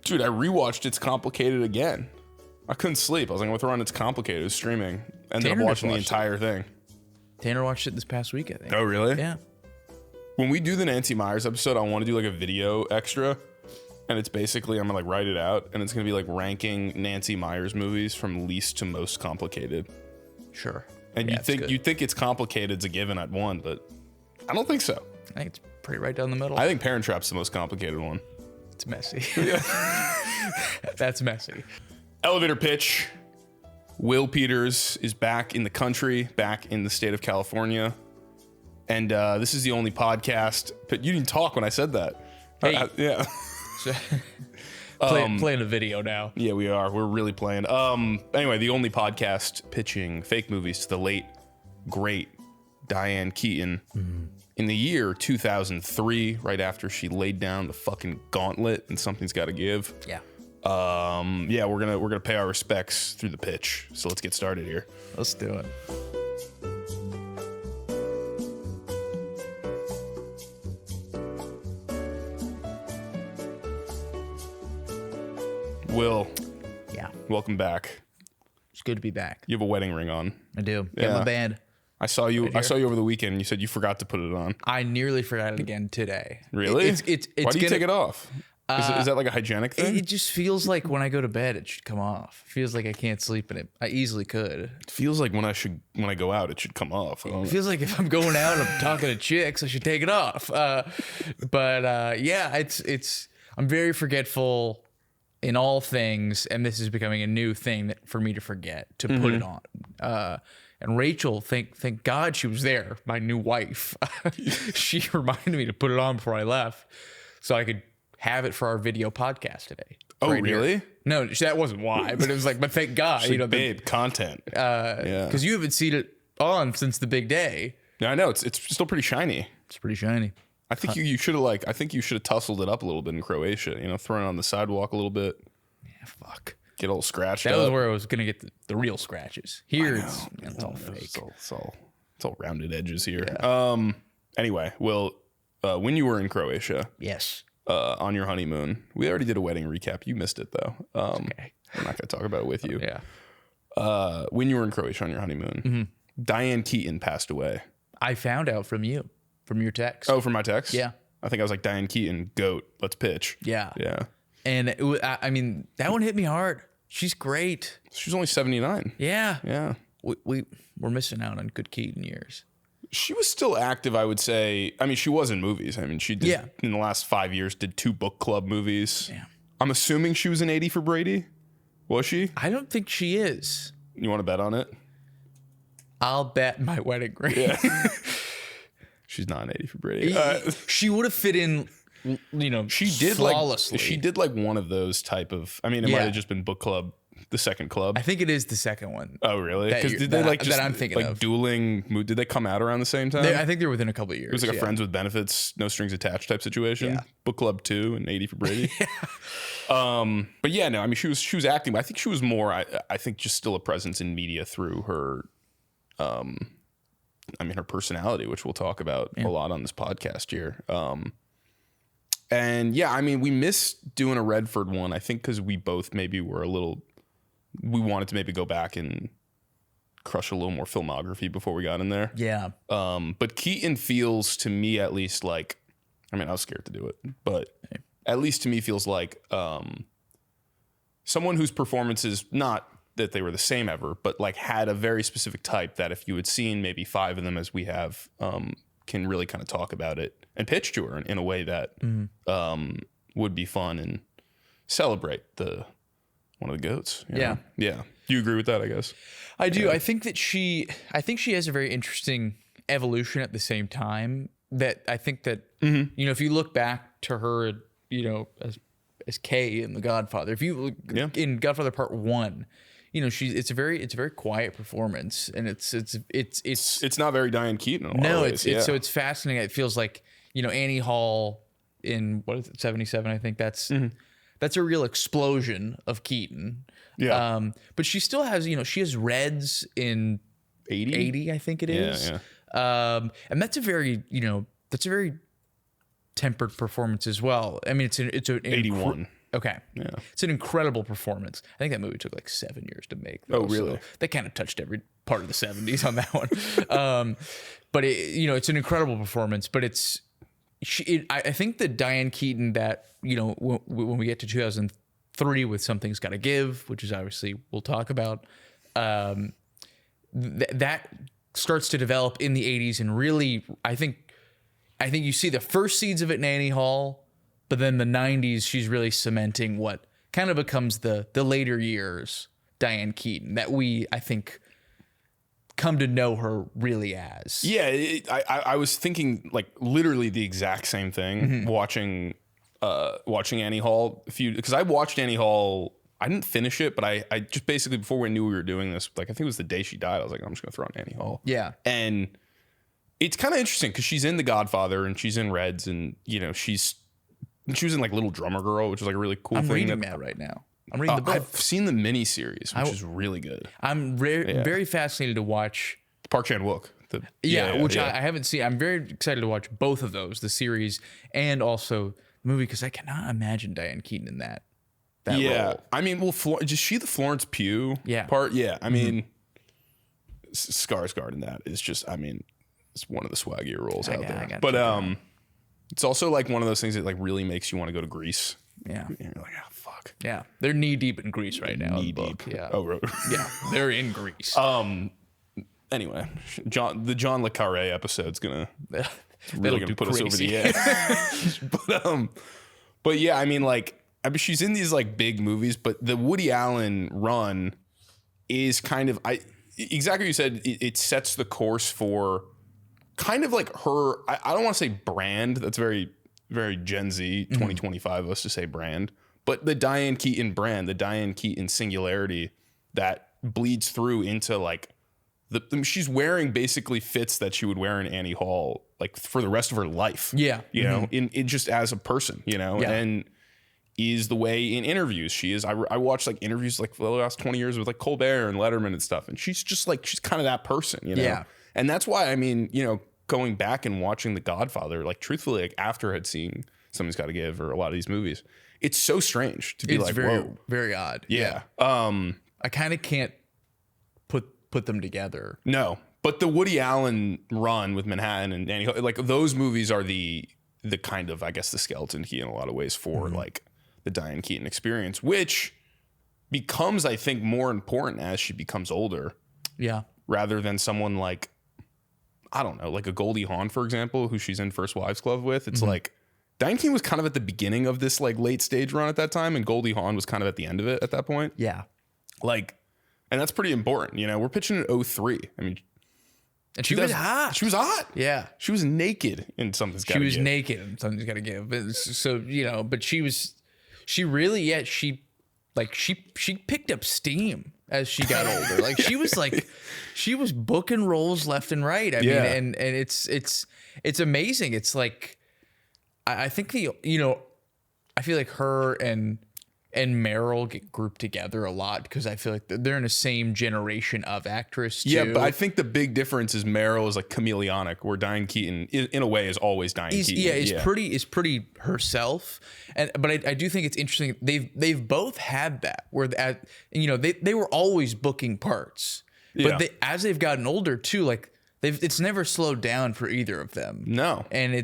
Dude, I rewatched It's Complicated again. I couldn't sleep. I was like, I'm going to throw on It's Complicated. It was streaming. Ended up watching the entire thing. Tanner watched it this past week, I think. Oh, really? Yeah. When we do the Nancy Meyers episode, I want to do like a video extra. And it's basically, I'm going to like write it out. And it's going to be like ranking Nancy Meyers movies from least to most complicated. Sure. And you'd think It's Complicated's a given at one, but I don't think so. I think it's pretty right down the middle. I think Parent Trap's the most complicated one. It's messy. That's messy. Elevator pitch. Will Peters is back in the country, back in the state of California. And this is the only podcast. But you didn't talk when I said that. Hey. Yeah. Playing a video now. Yeah, we are. We're really playing. Anyway, the only podcast pitching fake movies to the late, great Diane Keaton in the year 2003, right after she laid down the fucking gauntlet and Something's Gotta Give. Yeah. Yeah, we're gonna pay our respects through the pitch. So let's get started here. Let's do it. Will. Yeah. Welcome back. It's good to be back. You have a wedding ring on. I do. Yeah. Got my band. I saw you over the weekend and you said you forgot to put it on. I nearly forgot it again today. Really? It's Why do you take it off? Is that like a hygienic thing? It just feels like when I go to bed, it should come off. It feels like I can't sleep in it. I easily could. It feels like when I go out, it should come off. It feels like if I'm going out and I'm talking to chicks, I should take it off. Yeah, it's. I'm very forgetful in all things, and this is becoming a new thing for me to forget to put it on. And Rachel, thank God she was there, my new wife. She reminded me to put it on before I left, so I could have it for our video podcast today. Oh, right really? Here. No, that wasn't why, but it was like, but thank God, like, babe, content. Yeah, because you haven't seen it on since the big day. Yeah, I know it's still pretty shiny. It's pretty shiny. I think you should have tussled it up a little bit in Croatia. You know, thrown it on the sidewalk a little bit. Yeah, fuck. Get all scratched. That up. was where I was gonna get the real scratches. Here it's all fake. It's all rounded edges here. Yeah. Anyway, Will, when you were in Croatia, yes, on your honeymoon, we already did a wedding recap. You missed it though. Okay. I'm not gonna talk about it with you. Yeah. When you were in Croatia on your honeymoon, Diane Keaton passed away. I found out from you, from your text. Oh, from my text? Yeah. I think I was like, Diane Keaton, GOAT, let's pitch. Yeah. Yeah. And I mean, that one hit me hard. She's great. She's only 79. Yeah. Yeah. We're missing out on good Keaton years. She was still active, I would say. I mean, she was in movies. I mean, she did, in the last 5 years, did 2 book club movies. Yeah. I'm assuming she was an 80 for Brady. Was she? I don't think she is. You want to bet on it? I'll bet my wedding ring. Yeah. She's not an 80 for Brady. She would have fit in, she did flawlessly. She did like one of those type of, I mean, it might have just been book club, the second club. I think it is the second one. Oh, really? Because did they that I'm thinking of. Dueling, did they come out around the same time? I think they're within a couple of years. It was like a friends with benefits, no strings attached type situation. Yeah. Book club 2 and 80 for Brady. But yeah, no, I mean, she was acting, but I think she was more, I think just still a presence in media through her, her personality, which we'll talk about a lot on this podcast here. And yeah, I mean, we missed doing a Redford one, I think because we both maybe were we wanted to maybe go back and crush a little more filmography before we got in there. Yeah. But Keaton feels to me at least like, I mean, I was scared to do it, but at least to me feels like someone whose performances, not that they were the same ever, but like had a very specific type that if you had seen maybe 5 of them as we have, can really kind of talk about it and pitch to her in a way that would be fun and celebrate one of the GOATs. Yeah. Yeah. Do you agree with that, I guess? I do. Yeah. I think she has a very interesting evolution at the same time that I think that, if you look back to her, as Kay in The Godfather, if you look in Godfather Part 1, it's a very quiet performance, and it's not very Diane Keaton. In a lot of ways. So it's fascinating. It feels like Annie Hall in what is it 77? I think that's a real explosion of Keaton. Yeah. But she still has she has Reds in 80 I think it is. Yeah. And that's a very tempered performance as well. I mean it's an 81. Okay. Yeah. It's an incredible performance. I think that movie took like 7 years to make. Oh, really? So they kind of touched every part of the 70s on that one. But it's an incredible performance. But I think that Diane Keaton that when we get to 2003 with Something's Gotta Give, which is obviously we'll talk about, that starts to develop in the 80s, and really I think you see the first seeds of it in Annie Hall. But then the 90s, she's really cementing what kind of becomes the later years Diane Keaton that we, I think, come to know her really as. Yeah, I was thinking like literally the exact same thing watching Annie Hall because I watched Annie Hall. I didn't finish it, but I just basically before we knew we were doing this, like I think it was the day she died. I was like, I'm just gonna throw on Annie Hall. Yeah, and it's kind of interesting because she's in The Godfather and she's in Reds, and she was in like Little Drummer Girl, which is like a really cool thing. I'm reading that right now. I'm reading the book. I've seen the miniseries, which is really good. I'm very fascinated to watch Park Chan-wook. Which I haven't seen. I'm very excited to watch both of those, the series and also the movie, because I cannot imagine Diane Keaton in that role. I mean, is she the Florence Pugh part? Yeah, I mean, Skarsgård in that is just, I mean, it's one of the swaggier roles out there. But it's also like one of those things that like really makes you want to go to Greece. Yeah. And you're like, oh, fuck. Yeah. They're knee deep in Greece right now. Knee deep. Yeah. Oh, right. Yeah. They're in Greece. Anyway, the John Le Carre episode's really gonna put us over the edge. But yeah, I mean, she's in these like big movies, but the Woody Allen run is kind of exactly what you said. It sets the course for kind of like her, I don't want to say brand. That's very, very Gen Z 2025 of us to say brand, but the Diane Keaton brand, the Diane Keaton singularity that bleeds through into like she's wearing basically fits that she would wear in Annie Hall, like for the rest of her life. Yeah. In just as a person, and is the way in interviews she is. I watched like interviews like for the last 20 years with like Colbert and Letterman and stuff. And she's just like, she's kind of that person, Yeah. And that's why, I mean, going back and watching The Godfather, like truthfully, like after I had seen Something's Gotta Give or a lot of these movies, it's so strange to be very, whoa. very odd. Yeah. I kind of can't put them together. No, but the Woody Allen run with Manhattan and Annie, like those movies are the kind of, I guess, the skeleton key in a lot of ways for like the Diane Keaton experience, which becomes, I think, more important as she becomes older. Yeah. Rather than someone like, I don't know, like a Goldie Hawn, for example, who she's in First Wives Club with. It's like Diane Keaton was kind of at the beginning of this like late stage run at that time, and Goldie Hawn was kind of at the end of it at that point. Yeah. And that's pretty important. We're pitching in 03. I mean, and she was hot. She was hot. Yeah. She was naked in Something's Gotta Give. She was naked in Something's Gotta Give. So, but she picked up steam as she got older. Like she was booking roles left and right. I mean, and it's amazing. It's like, I think I feel like her and Meryl get grouped together a lot because I feel like they're in the same generation of actress too. Yeah, but I think the big difference is Meryl is like chameleonic, where Diane Keaton, in a way, is always Diane Keaton. Yeah, is pretty herself. But I do think it's interesting. They've both had that where they were always booking parts, but as they've gotten older too, like it's never slowed down for either of them. No, and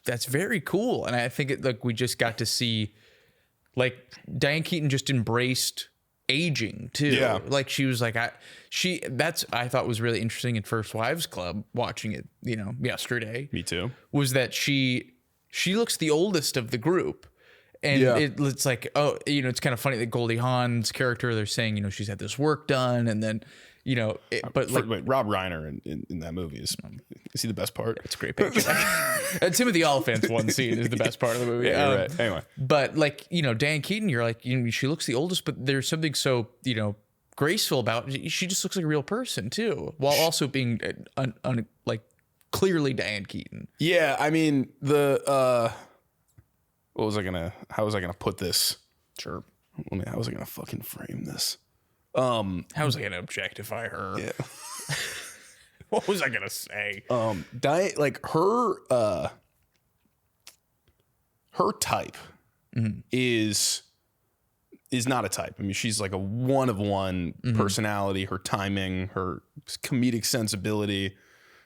that's very cool. And I think we just got to see like Diane Keaton just embraced aging too. Yeah. Like she was like, I thought was really interesting in First Wives Club, watching it, yesterday. Me too. Was that she looks the oldest of the group. And it's like, it's kind of funny that Goldie Hawn's character, they're saying, she's had this work done. And then, Rob Reiner in that movie is he the best part? It's a great picture. Timothy Olyphant's one scene is the best part of the movie. Yeah, you're right. Anyway, but Diane Keaton, you're like, she looks the oldest, but there's something so graceful about it. She just looks like a real person too, while also being clearly Diane Keaton. Yeah, I mean how was I gonna put this? Sure. How was I gonna fucking frame this? How was I gonna objectify her? Yeah. What was I gonna say? Diane, like her her type is not a type. I mean, she's like a one of one personality, her timing, her comedic sensibility,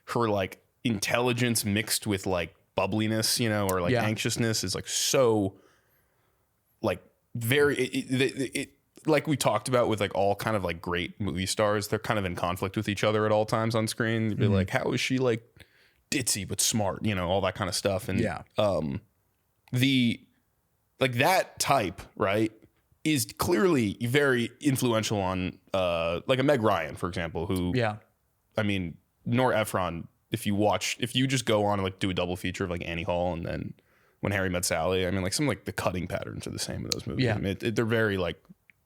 her like intelligence mixed with like bubbliness, you know, or like anxiousness is like so like very, it like we talked about with like all kind of like great movie stars, they're kind of in conflict with each other at all times on screen. You'd be like, how is she like ditzy but smart, you know, all that kind of stuff. And the like that type, right, is clearly very influential on like a Meg Ryan, for example, who I mean, Nora Ephron, if you just go on and like do a double feature of like Annie Hall and then When Harry Met Sally, I mean, like some like the cutting patterns are the same in those movies. I mean, they're very like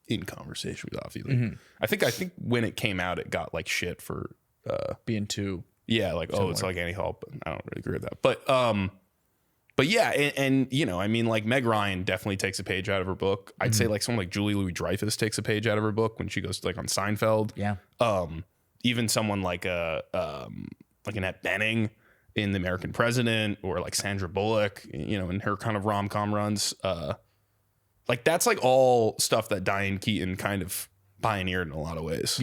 in conversation with obviously. I think when it came out, it got like shit for being too like similar. Oh, it's like Annie Hall, but I don't really agree with that. But yeah, and you know, I mean, like Meg Ryan definitely takes a page out of her book. I'd say like someone like Julie Louis-Dreyfus takes a page out of her book when she goes to, like on Seinfeld. Even someone like Annette Bening in The American President, or like Sandra Bullock, you know, in her kind of rom-com runs. Like that's like all stuff that Diane Keaton kind of pioneered in a lot of ways.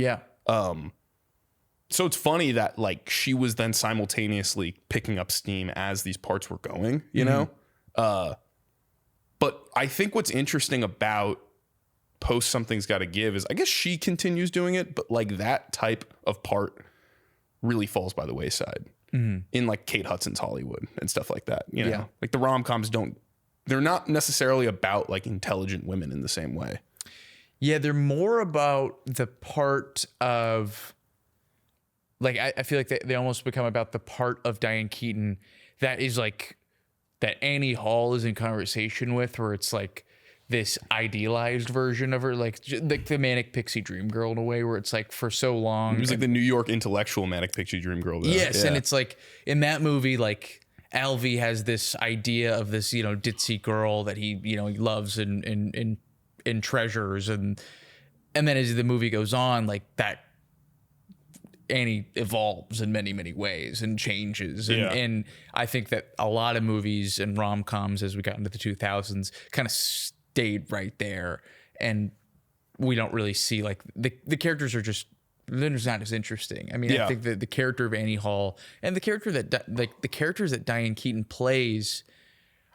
So it's funny that like she was then simultaneously picking up steam as these parts were going, you know? But I think what's interesting about post Something's Gotta Give is I guess she continues doing it, but like that type of part really falls by the wayside in like Kate Hudson's Hollywood and stuff like that. You know, like the rom-coms they're not necessarily about like intelligent women in the same way. Yeah, they're more about the part of like, I feel like they almost become about the part of Diane Keaton that is like that Annie Hall is in conversation with, where it's like this idealized version of her, like the manic pixie dream girl in a way, where it's like for so long. It was like the New York intellectual manic pixie dream girl. Though. Yes. And it's like in that movie, like Alvy has this idea of this, you know, ditzy girl that he loves and treasures. And then as the movie goes on, like that Annie evolves in many, many ways and changes. And I think that a lot of movies and rom-coms as we got into the 2000s kind of stayed right there. And we don't really see like the characters are just, they're just not as interesting. I mean, I think that the character of Annie Hall and the character that the characters that Diane Keaton plays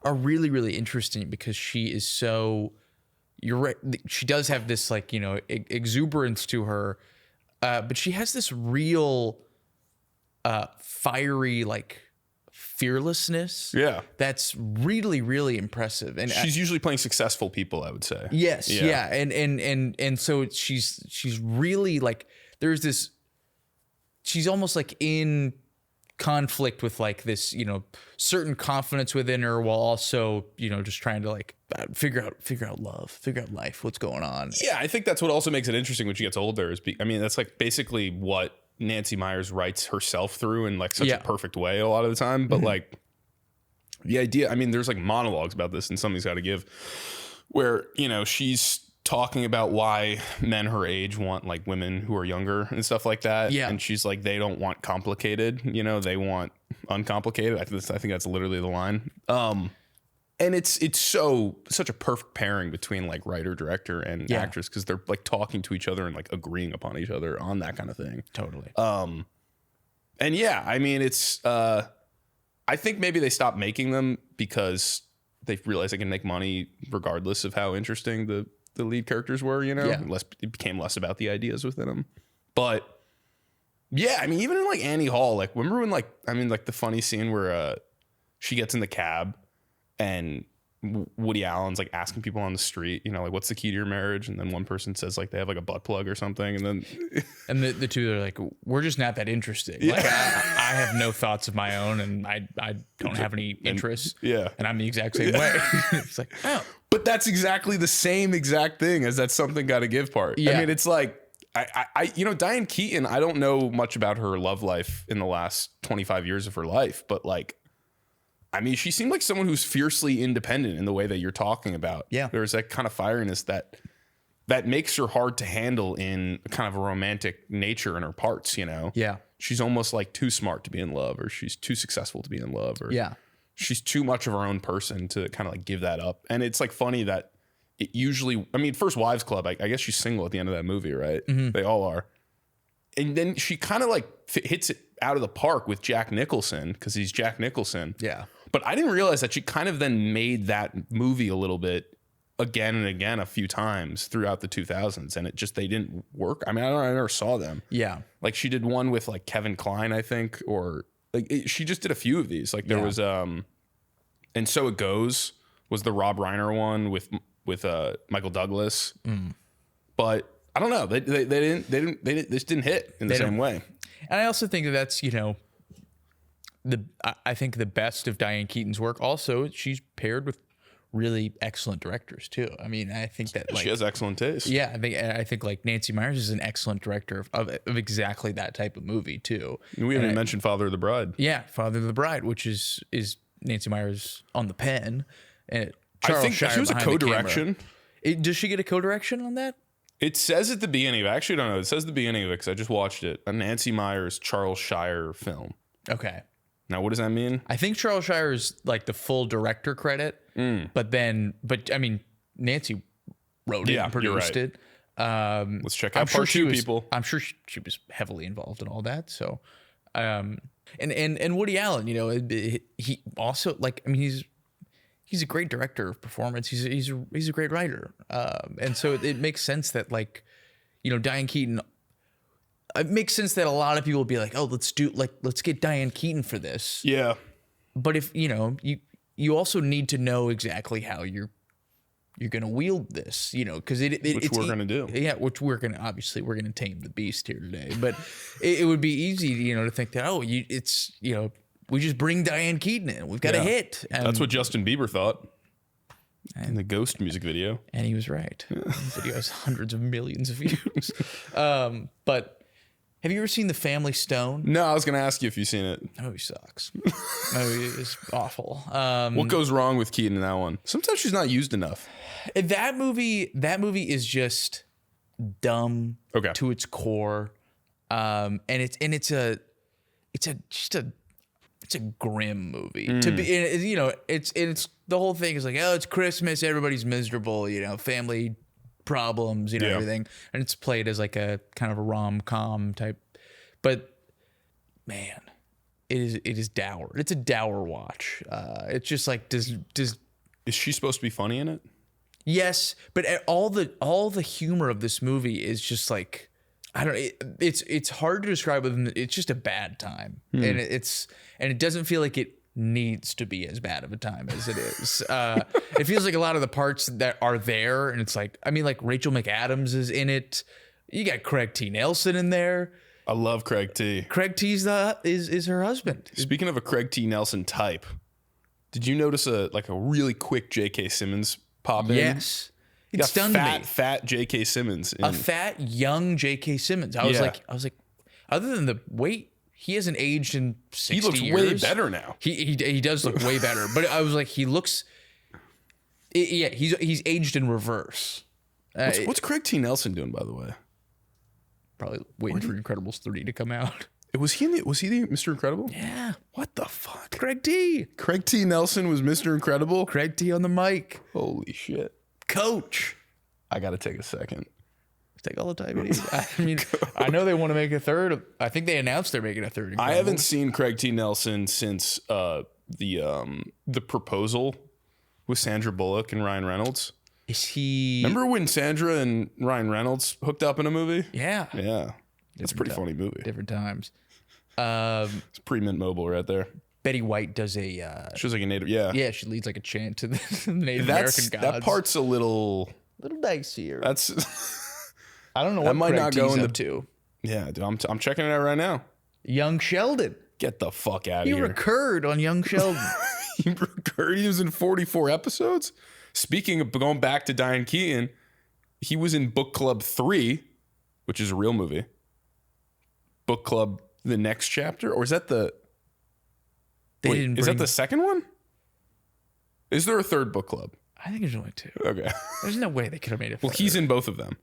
are really, really interesting because she is so, you're right. She does have this like, you know, exuberance to her. But she has this real fiery, like fearlessness. Yeah. That's really, really impressive. And she's usually playing successful people, I would say. Yes. Yeah. And so she's really like, there's this, she's almost like in conflict with like this, you know, certain confidence within her while also, you know, just trying to like figure out love, figure out life, what's going on. Yeah, I think that's what also makes it interesting when she gets older is I mean, that's like basically what Nancy Meyers writes herself through in like such a perfect way a lot of the time. But like the idea, I mean, there's like monologues about this and Something's Gotta Give where, you know, she's talking about why men her age want like women who are younger and stuff like that. Yeah. And she's like, they don't want complicated, you know, they want uncomplicated. I think that's literally the line. And it's such a perfect pairing between like writer, director, and actress because they're like talking to each other and like agreeing upon each other on that kind of thing. Totally. And yeah, I mean, it's I think maybe they stopped making them because they realized they can make money regardless of how interesting the lead characters were, you know, it became less about the ideas within them. But yeah, I mean, even in like Annie Hall, like remember when like, I mean, like the funny scene where she gets in the cab and Woody Allen's like asking people on the street, you know, like what's the key to your marriage? And then one person says like they have like a butt plug or something. And then and the two are like, we're just not that interesting. Yeah. Like I have no thoughts of my own and I don't have any interests. And I'm the exact same way. It's like, oh. But that's exactly the same exact thing as that Something Gotta Give part. Yeah. I mean, it's like, I you know, Diane Keaton, I don't know much about her love life in the last 25 years of her life, but like, I mean, she seemed like someone who's fiercely independent in the way that you're talking about. Yeah. There's that kind of fieriness that makes her hard to handle in kind of a romantic nature in her parts, you know? Yeah. She's almost like too smart to be in love, or she's too successful to be in love, or she's too much of her own person to kind of like give that up. And it's like funny that it usually, I mean, First Wives Club, I guess she's single at the end of that movie, right? They all are. And then she kind of like hits it out of the park with Jack Nicholson because he's Jack Nicholson. Yeah. But I didn't realize that she kind of then made that movie a little bit again and again a few times throughout the 2000s, and they didn't work. I mean, I never saw them. Yeah. Like she did one with like Kevin Kline, I think, or like she just did a few of these. Like there was And So It Goes was the Rob Reiner one with Michael Douglas. But I don't know. They just didn't hit in the same way. And I also think that's, you know, I think the best of Diane Keaton's work. Also, she's paired with really excellent directors too. I mean, I think that she has excellent taste. Yeah, I think like Nancy Meyers is an excellent director of exactly that type of movie too. We haven't mentioned Father of the Bride. Yeah, Father of the Bride, which is Nancy Meyers on the pen. And I think she was a co-direction. Does she get a co-direction on that? It says at the beginning. I actually don't know. It says at the beginning of it because I just watched it. A Nancy Meyers, Charles Shire film. Okay. Now, what does that mean? I think Charles Shire is like the full director credit, but I mean, Nancy wrote it and produced it. Let's check out part two, people. I'm sure she was heavily involved in all that. So, and Woody Allen, you know, he also like, I mean, he's a great director of performance. He's a great writer, and so it makes sense that like, you know, Diane Keaton. It makes sense that a lot of people will be like, oh, let's get Diane Keaton for this. Yeah. But if, you know, you also need to know exactly how you're going to wield this, you know, because which we're going to do. Yeah. Which we're going to tame the beast here today. But it would be easy, you know, to think that, we just bring Diane Keaton in. We've got a hit. And that's what Justin Bieber thought in the Ghost music video. And he was right. The video has hundreds of millions of views. But have you ever seen The Family Stone? No, I was going to ask you if you've seen it. That movie sucks. That movie is awful. What goes wrong with Keaton in that one? Sometimes she's not used enough. That movie is just dumb to its core. And it's a grim movie. To be, you know, it's the whole thing is like, oh, it's Christmas, everybody's miserable, you know, family problems, you know, everything, and it's played as like a kind of a rom-com type, but man, it is dour. It's a dour watch. It's just like, is she supposed to be funny in it? Yes, but all the humor of this movie is just like, I don't. It's hard to describe. It's just a bad time, and it doesn't feel like it needs to be as bad of a time as it is. It feels like a lot of the parts that are there, and it's like, I mean, like Rachel McAdams is in it. You got Craig T. Nelson in there. I love Craig T. Craig T's is her husband. Speaking of a Craig T. Nelson type, did you notice a really quick J.K. Simmons pop in? Yes. It stunned me. Fat J.K. Simmons. A fat, young J.K. Simmons. I was like, other than the weight, he hasn't aged in 60 years. He looks way better now. He does look way better. But I was like, he looks... Yeah, he's aged in reverse. What's Craig T. Nelson doing, by the way? Probably waiting for Incredibles 3 to come out. Was he the Mr. Incredible? Yeah. What the fuck? Craig T. Craig T. Nelson was Mr. Incredible? Craig T. on the mic. Holy shit. Coach. I got to take a second. Take all the time it is. I mean, I know they want to make a third. I think they announced they're making a third. I haven't seen Craig T. Nelson since the Proposal with Sandra Bullock and Ryan Reynolds. Is he? Remember when Sandra and Ryan Reynolds hooked up in a movie? Yeah. Yeah. It's a pretty funny movie. Different times. It's pre-Mint Mobile right there. Betty White does a... she was like a native... Yeah. Yeah, she leads like a chant to the Native American gods. That part's a little dicier. That's... I don't know what might not go up to. Yeah, dude, I'm checking it out right now. Young Sheldon. Get the fuck out of He here. recurred on Young Sheldon. He was in 44 episodes. Speaking of going back to Diane Keaton, he was in Book Club 3, which is a real movie. Book Club, the next chapter? Or is that the... is that the second one? Is there a third book club? I think there's only two. Okay. There's no way they could have made it. Well, he's in both of them.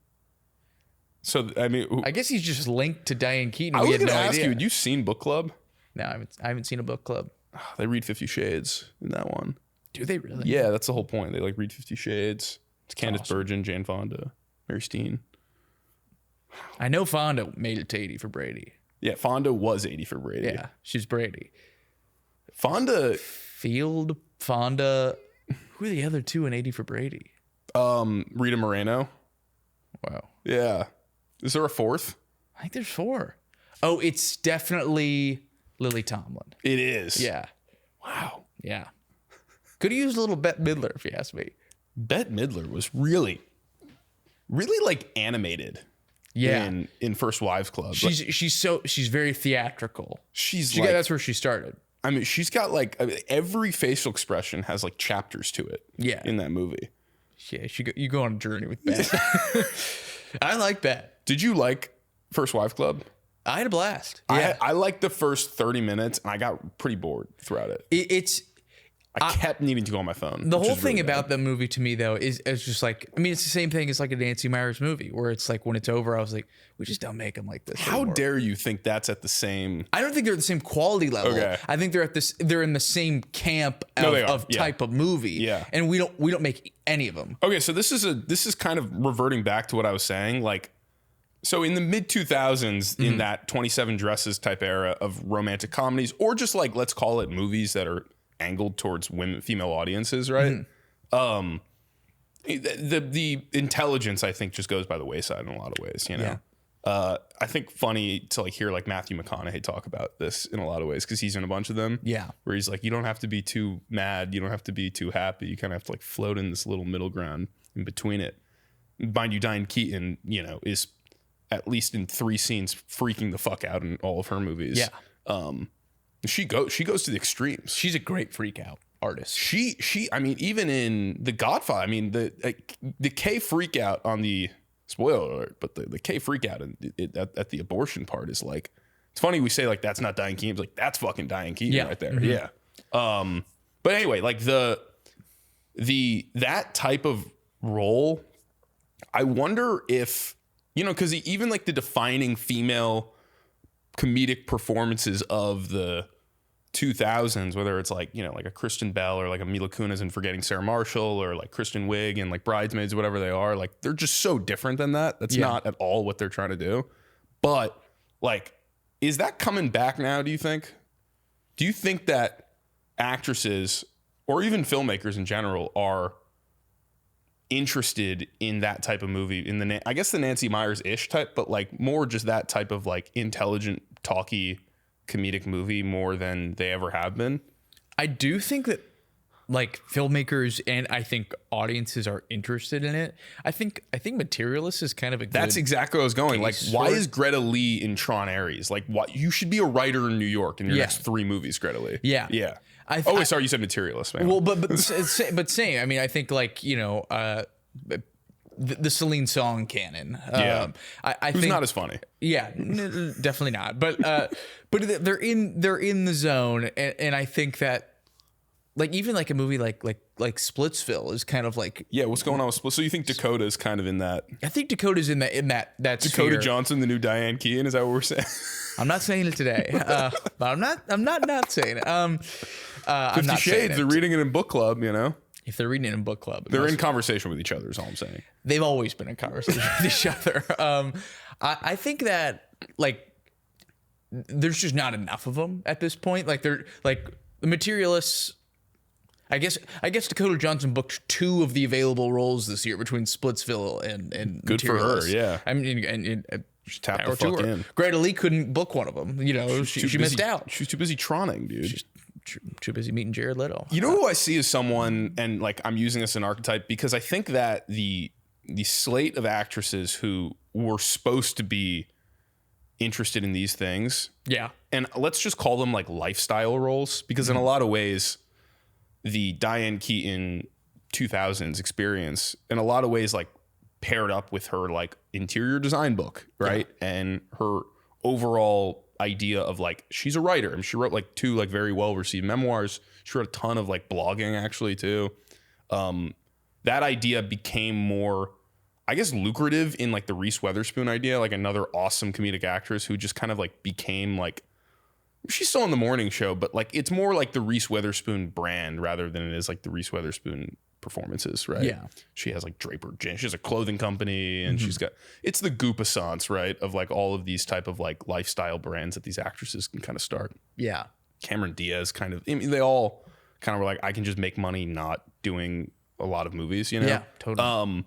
So, I mean... I guess he's just linked to Diane Keaton. I was going to ask you, had you seen Book Club? No, I haven't seen a Book Club. They read 50 Shades in that one. Do they really? Yeah, that's the whole point. They like read 50 Shades. It's Candace awesome. Bergen, Jane Fonda, Mary Steen. I know Fonda made it to 80 for Brady. Yeah, Fonda was 80 for Brady. Yeah, she's Brady. Fonda. Fonda. Who are the other two in 80 for Brady? Rita Moreno. Wow. Yeah. Is there a fourth? I think there's 4. Oh, it's definitely Lily Tomlin. It is. Yeah. Wow. Yeah. Could have used a little Bette Midler if you ask me. Bette Midler was really like animated. Yeah. In First Wives Club. She's very theatrical. That's where she started. I mean, she's got like every facial expression has like chapters to it. Yeah. In that movie. Yeah, you go on a journey with Bette. I like Bette. Did you like First Wives Club? I had a blast. Yeah. I liked the first 30 minutes and I got pretty bored throughout it. I kept needing to go on my phone. The whole thing about the movie to me, though, is just like, I mean, it's the same thing as like a Nancy Meyers movie where it's like when it's over, I was like, we just don't make them like this. How anymore. dare you think that's at the same? I don't think they're at the same quality level. Okay. I think they're in the same camp of type of movie. Yeah. And we don't make any of them. Okay, so this is kind of reverting back to what I was saying. Like, so in the mid 2000s, in that 27 Dresses type era of romantic comedies, or just like let's call it movies that are angled towards female audiences, right? The intelligence, I think, just goes by the wayside in a lot of ways, you know. Yeah. I think funny to like hear like Matthew McConaughey talk about this in a lot of ways because he's in a bunch of them. Yeah. Where he's like, you don't have to be too mad, you don't have to be too happy, you kind of have to like float in this little middle ground in between it. Mind you, Diane Keaton, you know, is at least in 3 scenes freaking the fuck out in all of her movies. Yeah. She goes to the extremes. She's a great freak out artist. I mean, even in The Godfather, I mean, the K freak out on the spoiler alert, but the K freak out at the abortion part is like, it's funny we say like that's not Diane Keaton, it's like that's fucking Diane Keaton right there. Mm-hmm. Yeah. But anyway, like that type of role, I wonder if, you know, because even like the defining female comedic performances of the 2000s, whether it's like, you know, like a Kristen Bell or like a Mila Kunis in Forgetting Sarah Marshall or like Kristen Wiig and like Bridesmaids, whatever they are, like they're just so different than that. That's not at all what they're trying to do. But like, is that coming back now, do you think? Do you think that actresses or even filmmakers in general are interested in that type of movie, in I guess the Nancy Meyers-ish type, but like more just that type of like intelligent, talky, comedic movie more than they ever have been? I do think that like filmmakers and I think audiences are interested in it. I think Materialist is kind of a good That's exactly where I was going. Like, why for it. is Greta Lee in Tron Ares? Like, what, you should be a writer in New York in your next 3 movies, Greta Lee. Yeah. Yeah. Sorry, you said Materialist, man. Well, but same. I mean, I think like, you know, the Celine song canon. I Who's think not as funny. Yeah, definitely not. But they're in the zone, and I think that like even like a movie like Splitsville is kind of like, yeah. What's going on with Split? So you think Dakota is kind of in that? I think Dakota's in that Dakota sphere. Johnson, the new Diane Keaton. Is that what we're saying? I'm not saying it today, but I'm not saying it. 50 Shades. They're reading it in book club. You know, if they're reading it in book club, they're in conversation with each other. Is all I'm saying. They've always been in conversation with each other. I think that like there's just not enough of them at this point. Like they're like the Materialists. I guess Dakota Johnson booked 2 of the available roles this year between Splitsville and Good for her. Yeah. I mean, and just tap the fuck in. Greta Lee couldn't book one of them. You know, she missed out. She's too busy troning, dude. She's too busy meeting Jared Leto. You know who I see as someone, and like I'm using this as an archetype because I think that the slate of actresses who were supposed to be interested in these things, and let's just call them like lifestyle roles, because in a lot of ways, the Diane Keaton 2000s experience in a lot of ways like paired up with her like interior design book, right? And her overall idea of like, she's a writer. I mean, she wrote like 2 like very well received memoirs. She wrote a ton of like blogging actually too. That idea became more, I guess, lucrative in like the Reese Witherspoon idea, like another awesome comedic actress who just kind of like became like She's still on the morning show, but like it's more like the Reese Witherspoon brand rather than it is like the Reese Witherspoon performances, right? Yeah. She has like Draper Jeans. She has a clothing company, and she's got it's the goupissance, right? Of like all of these type of like lifestyle brands that these actresses can kind of start. Yeah. Cameron Diaz kind of, I mean, they all kind of were like, I can just make money not doing a lot of movies, you know? Yeah, totally.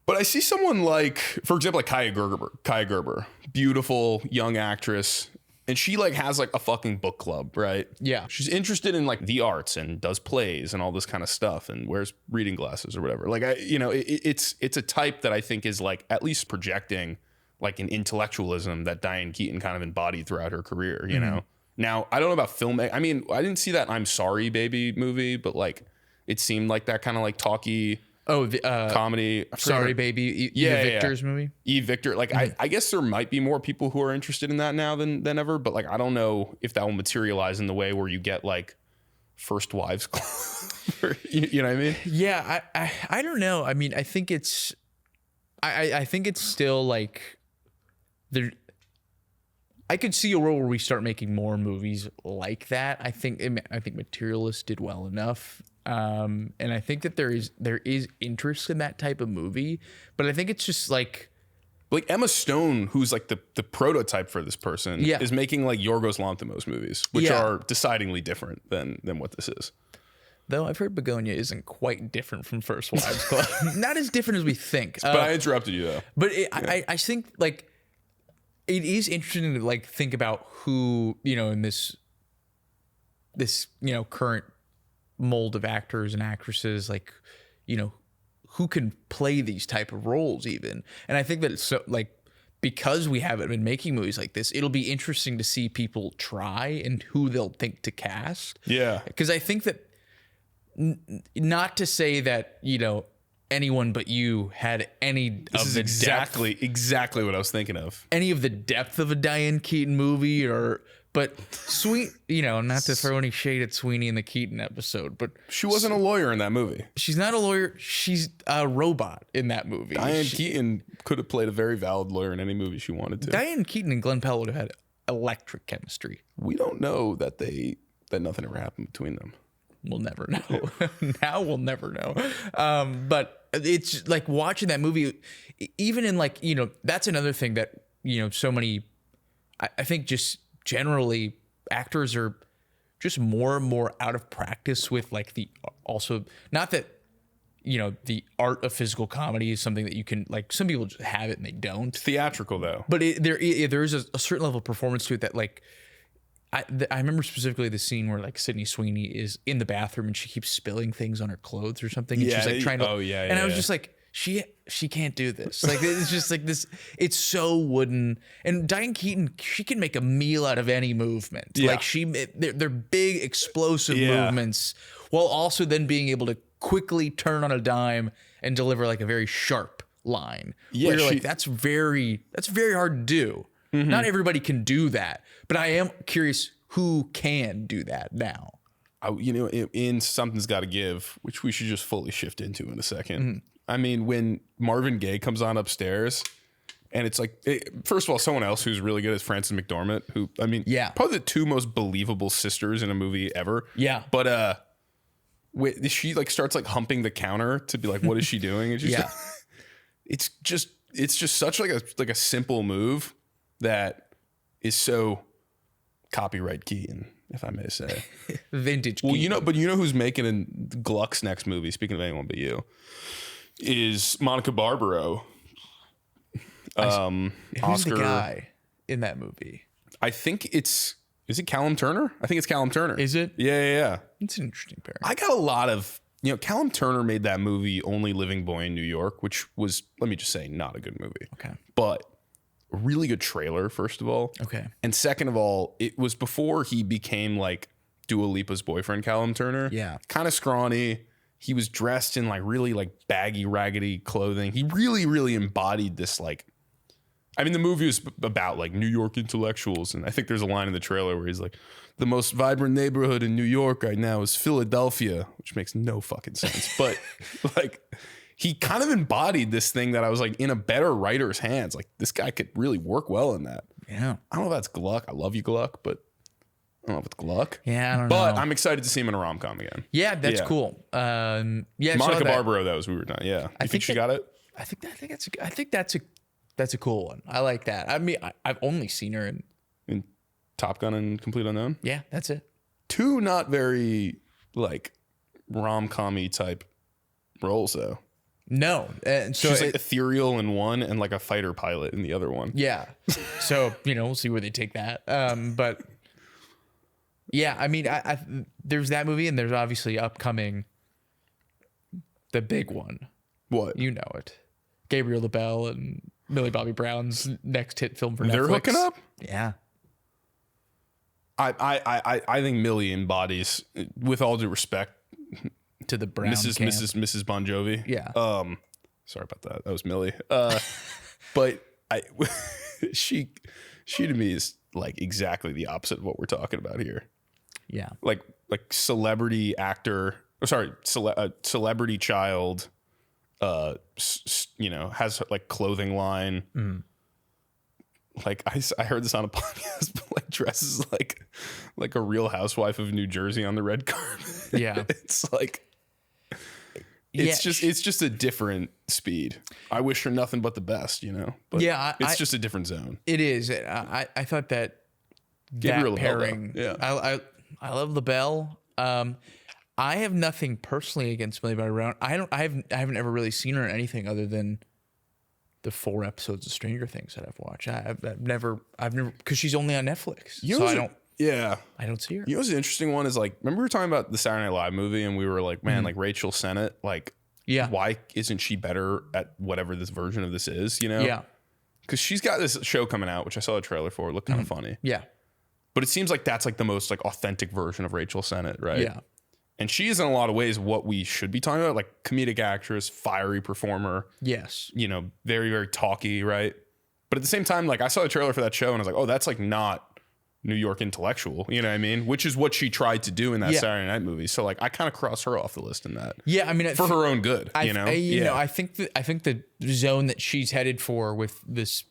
But I see someone like, for example, like Kaya Gerber, beautiful young actress. And she like has like a fucking book club, right? Yeah. She's interested in like the arts and does plays and all this kind of stuff and wears reading glasses or whatever. Like, it's a type that I think is like at least projecting like an intellectualism that Diane Keaton kind of embodied throughout her career, you know? Now, I don't know about film. I mean, I didn't see that I'm Sorry Baby movie, but like it seemed like that kind of like talky comedy. Sorry Baby, Victor's movie. E. Victor. Like I guess there might be more people who are interested in that now than ever, but like I don't know if that will materialize in the way where you get like First Wives Club. you know what I mean? Yeah, I don't know. I mean, I think it's I think it's still like there. I could see a world where we start making more movies like that. I think Materialist did well enough. And I think that there is interest in that type of movie, but I think it's just like Emma Stone, who's like the prototype for this person, is making like Yorgos Lanthimos movies, which are decidedly different than what this is. Though I've heard Begonia isn't quite different from First Wives Club. Not as different as we think. But I interrupted you though. But I think like it is interesting to like think about who, you know, in this you know, current mold of actors and actresses, like, you know, who can play these type of roles even. And I think that it's so like, because we haven't been making movies like this, it'll be interesting to see people try and who they'll think to cast. Yeah. Because I think that not to say that, you know, anyone but you had any of the exactly what I was thinking of. Any of the depth of a Diane Keaton movie, but you know, not to throw any shade at Sweeney in the Keaton episode, but she wasn't a lawyer in that movie. She's not a lawyer. She's a robot in that movie. Diane Keaton could have played a very valid lawyer in any movie she wanted to. Diane Keaton and Glenn Powell would have had electric chemistry. We don't know that nothing ever happened between them. We'll never know. Now we'll never know. But it's like watching that movie, even in like, you know, that's another thing that, you know, so many, I think just generally actors are just more and more out of practice with like also not that, you know, the art of physical comedy is something that you can like, some people just have it and they don't. It's theatrical though. But there is a certain level of performance to it that like, I remember specifically the scene where like Sydney Sweeney is in the bathroom and she keeps spilling things on her clothes or something. And she's like trying to, and I was just like, she can't do this. Like, it's just like this, it's so wooden. And Diane Keaton, she can make a meal out of any movement. Yeah. Like they're big explosive movements while also then being able to quickly turn on a dime and deliver like a very sharp line. Yeah. Where you're like, that's very hard to do. Mm-hmm. Not everybody can do that, but I am curious who can do that now. You know, in Something's Gotta Give, which we should just fully shift into in a second. Mm-hmm. I mean, when Marvin Gaye comes on upstairs and it's like, first of all, someone else who's really good is Frances McDormand, who, I mean, probably the two most believable sisters in a movie ever. Yeah. But she like starts like humping the counter to be like, what is she doing? And she's it's just such like a simple move that is so copyright Keaton, if I may say. Vintage Well, Keaton. you know who's making in Gluck's next movie, speaking of anyone but you, is Monica Barbaro. Who's Oscar, the guy in that movie? I think is it Callum Turner? I think it's Callum Turner. Is it? Yeah. It's an interesting pair. I got a lot of, you know, Callum Turner made that movie Only Living Boy in New York, which was, let me just say, not a good movie. Okay. But a really good trailer, first of all. Okay. And second of all, it was before he became like Dua Lipa's boyfriend, Callum Turner. Yeah. Kind of scrawny. He was dressed in like really like baggy, raggedy clothing. He really, really embodied this like, I mean, the movie was about like New York intellectuals. And I think there's a line in the trailer where he's like, the most vibrant neighborhood in New York right now is Philadelphia, which makes no fucking sense. But like, he kind of embodied this thing that I was like in a better writer's hands. Like this guy could really work well in that. Yeah. I don't know if that's Gluck. I love you, Gluck, but don't know if it's Gluck. Yeah, I don't but know. I'm excited to see him in a rom-com again. Yeah, that's cool. Yeah, Monica Barbaro, that was we were done. Yeah, you think she got it? I think that's a cool one. I like that. I mean, I've only seen her In Top Gun and Complete Unknown. Yeah, that's it. Two not very like rom-com-y type roles though. No, so she's like ethereal in one and like a fighter pilot in the other one. Yeah, so we'll see where they take that. But yeah, I mean, I there's that movie and there's obviously upcoming the big one. What? You know it. Gabriel LaBelle and Millie Bobby Brown's next hit film for Netflix. They're hooking up? Yeah. I think Millie embodies, with all due respect, to the Brown camp. Mrs. Bon Jovi. Yeah. Sorry about that. That was Millie. But she to me is like exactly the opposite of what we're talking about here. Yeah. Like celebrity actor, celebrity child, has like clothing line. Mm. Like I heard this on a podcast, but like dresses like a Real Housewife of New Jersey on the red carpet. Yeah. It's like it's just a different speed. I wish her nothing but the best, But yeah, it's just a different zone. It is. I thought that pairing. Yeah. I love LaBelle. I have nothing personally against Millie Bobby Brown. I haven't ever really seen her in anything other than the 4 episodes of Stranger Things that I've watched. I've never because she's only on Netflix. I don't see her. You know what's an interesting one is like, remember we were talking about the Saturday Night Live movie and we were like, man, like Rachel Sennett, like, yeah, why isn't she better at whatever this version of this is, Yeah. Because she's got this show coming out, which I saw a trailer for. It looked kind of funny. Yeah. But it seems like that's like the most like authentic version of Rachel Sennett, right? Yeah. And she is in a lot of ways what we should be talking about, like comedic actress, fiery performer. Yes. Very, very talky, right? But at the same time, like I saw the trailer for that show and I was like, oh, that's like not New York intellectual, you know what I mean? Which is what she tried to do in that Saturday Night movie. So like I kind of cross her off the list in that. Yeah, I mean, for her own good, I think the zone that she's headed for with this,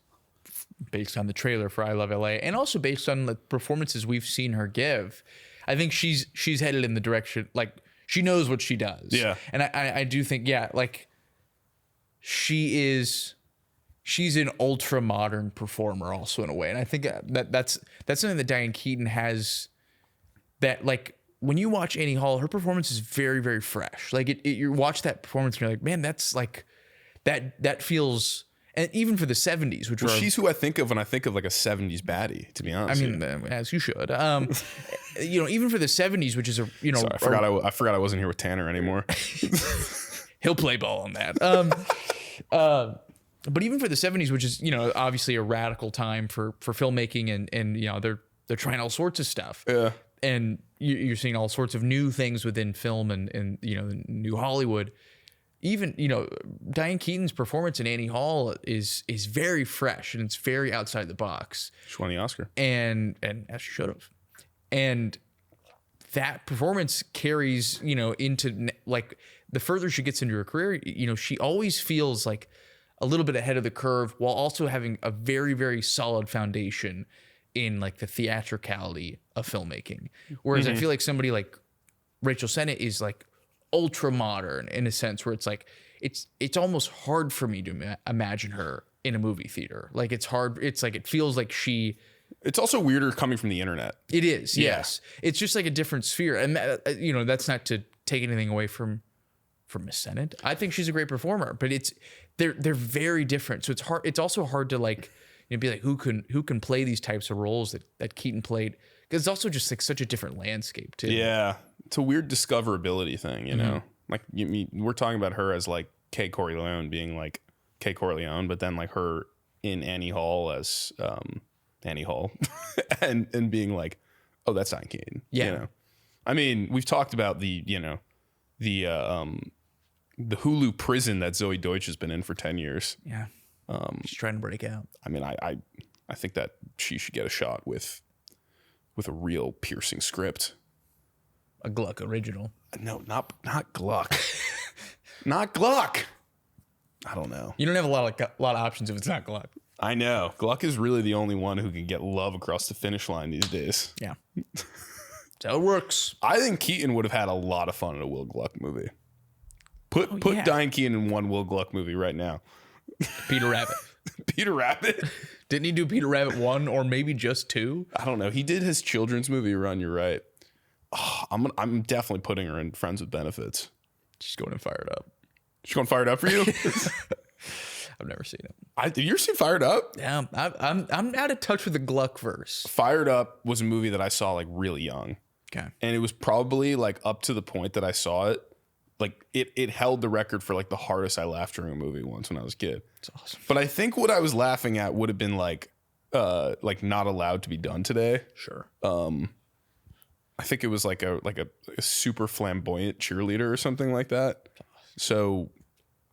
based on the trailer for I Love LA, and also based on the performances we've seen her give, I think she's headed in the direction, like she knows what she does. Yeah. And I do think, like she's an ultra modern performer also in a way. And I think that's something that Diane Keaton has, that like when you watch Annie Hall, her performance is very, very fresh. Like you watch that performance and you're like, man, that's like, that feels, and even for the 70s, which she's who I think of when I think of like a 70s baddie, to be honest. I mean, as you should. Even for the 70s, which is Sorry, I forgot I wasn't here with Tanner anymore. He'll play ball on that. But even for the 70s, which is, obviously a radical time for filmmaking, and they're trying all sorts of stuff. Yeah. And you're seeing all sorts of new things within film and new Hollywood. Even, Diane Keaton's performance in Annie Hall is very fresh and it's very outside the box. She won the Oscar. And as she should have. And that performance carries, into like the further she gets into her career, she always feels like a little bit ahead of the curve while also having a very, very solid foundation in like the theatricality of filmmaking. Whereas I feel like somebody like Rachel Sennett is like ultra modern in a sense where it's like, it's almost hard for me to imagine her in a movie theater. Like it's hard. It's like, it feels like it's also weirder coming from the internet. It is. Yeah. Yes. It's just like a different sphere. And that's not to take anything away from Miss Sennett. I think she's a great performer, but they're very different. So it's hard. It's also hard to like, be like, who can play these types of roles that Keaton played? Because it's also just like such a different landscape too. Yeah. It's a weird discoverability thing, like we're talking about her as like Kay Corleone being like Kay Corleone, but then like her in Annie Hall as, Annie Hall and being like, oh, that's Diane Keaton. Yeah. I mean, we've talked about the Hulu prison that Zoe Deutsch has been in for 10 years. Yeah. She's trying to break out. I mean, I think that she should get a shot with a real piercing script. A Gluck original. No, not Gluck. Not Gluck. I don't know. You don't have a lot of options if it's not Gluck. I know. Gluck is really the only one who can get love across the finish line these days. Yeah. That's how it works. I think Keaton would have had a lot of fun in a Will Gluck movie. Put Diane Keaton in one Will Gluck movie right now. Peter Rabbit. Peter Rabbit? Didn't he do Peter Rabbit 1 or maybe just 2? I don't know. He did his children's movie run. You're right. Oh, I'm definitely putting her in Friends with Benefits. She's going to Fired Up. She's going Fired Up for you? I've never seen it. Have you ever seen Fired Up? Yeah, I'm out of touch with the Gluck verse. Fired Up was a movie that I saw like really young. Okay. And it was probably like up to the point that I saw it. Like it held the record for like the hardest I laughed during a movie once when I was a kid. It's awesome. But I think what I was laughing at would have been like not allowed to be done today. Sure. I think it was like a super flamboyant cheerleader or something like that. So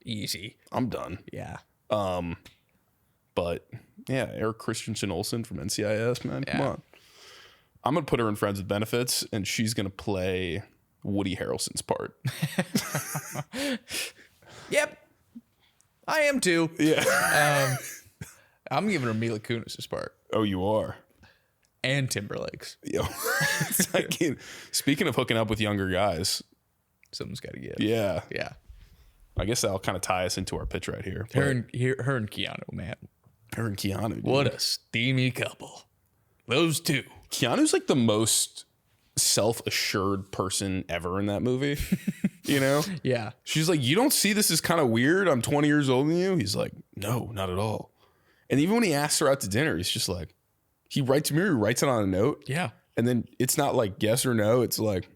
Easy. I'm done. Yeah. But yeah, Eric Christensen Olsen from NCIS, man. Come on. I'm gonna put her in Friends with Benefits, and she's gonna play Woody Harrelson's part. Yep. I am too. Yeah. I'm giving her Mila Kunis's part. Oh, you are. And Timberlake's. Yo. It's like, speaking of hooking up with younger guys. Something's got to give. Yeah. Yeah. I guess that'll kind of tie us into our pitch right here. Her and Keanu, man. Her and Keanu. Dude. What a steamy couple. Those two. Keanu's like the most self-assured person ever in that movie. You know? Yeah. She's like, you don't see this as kind of weird? I'm 20 years older than you? He's like, no, not at all. And even when he asks her out to dinner, he's just like, he writes it on a note. Yeah. And then it's not like yes or no. It's like,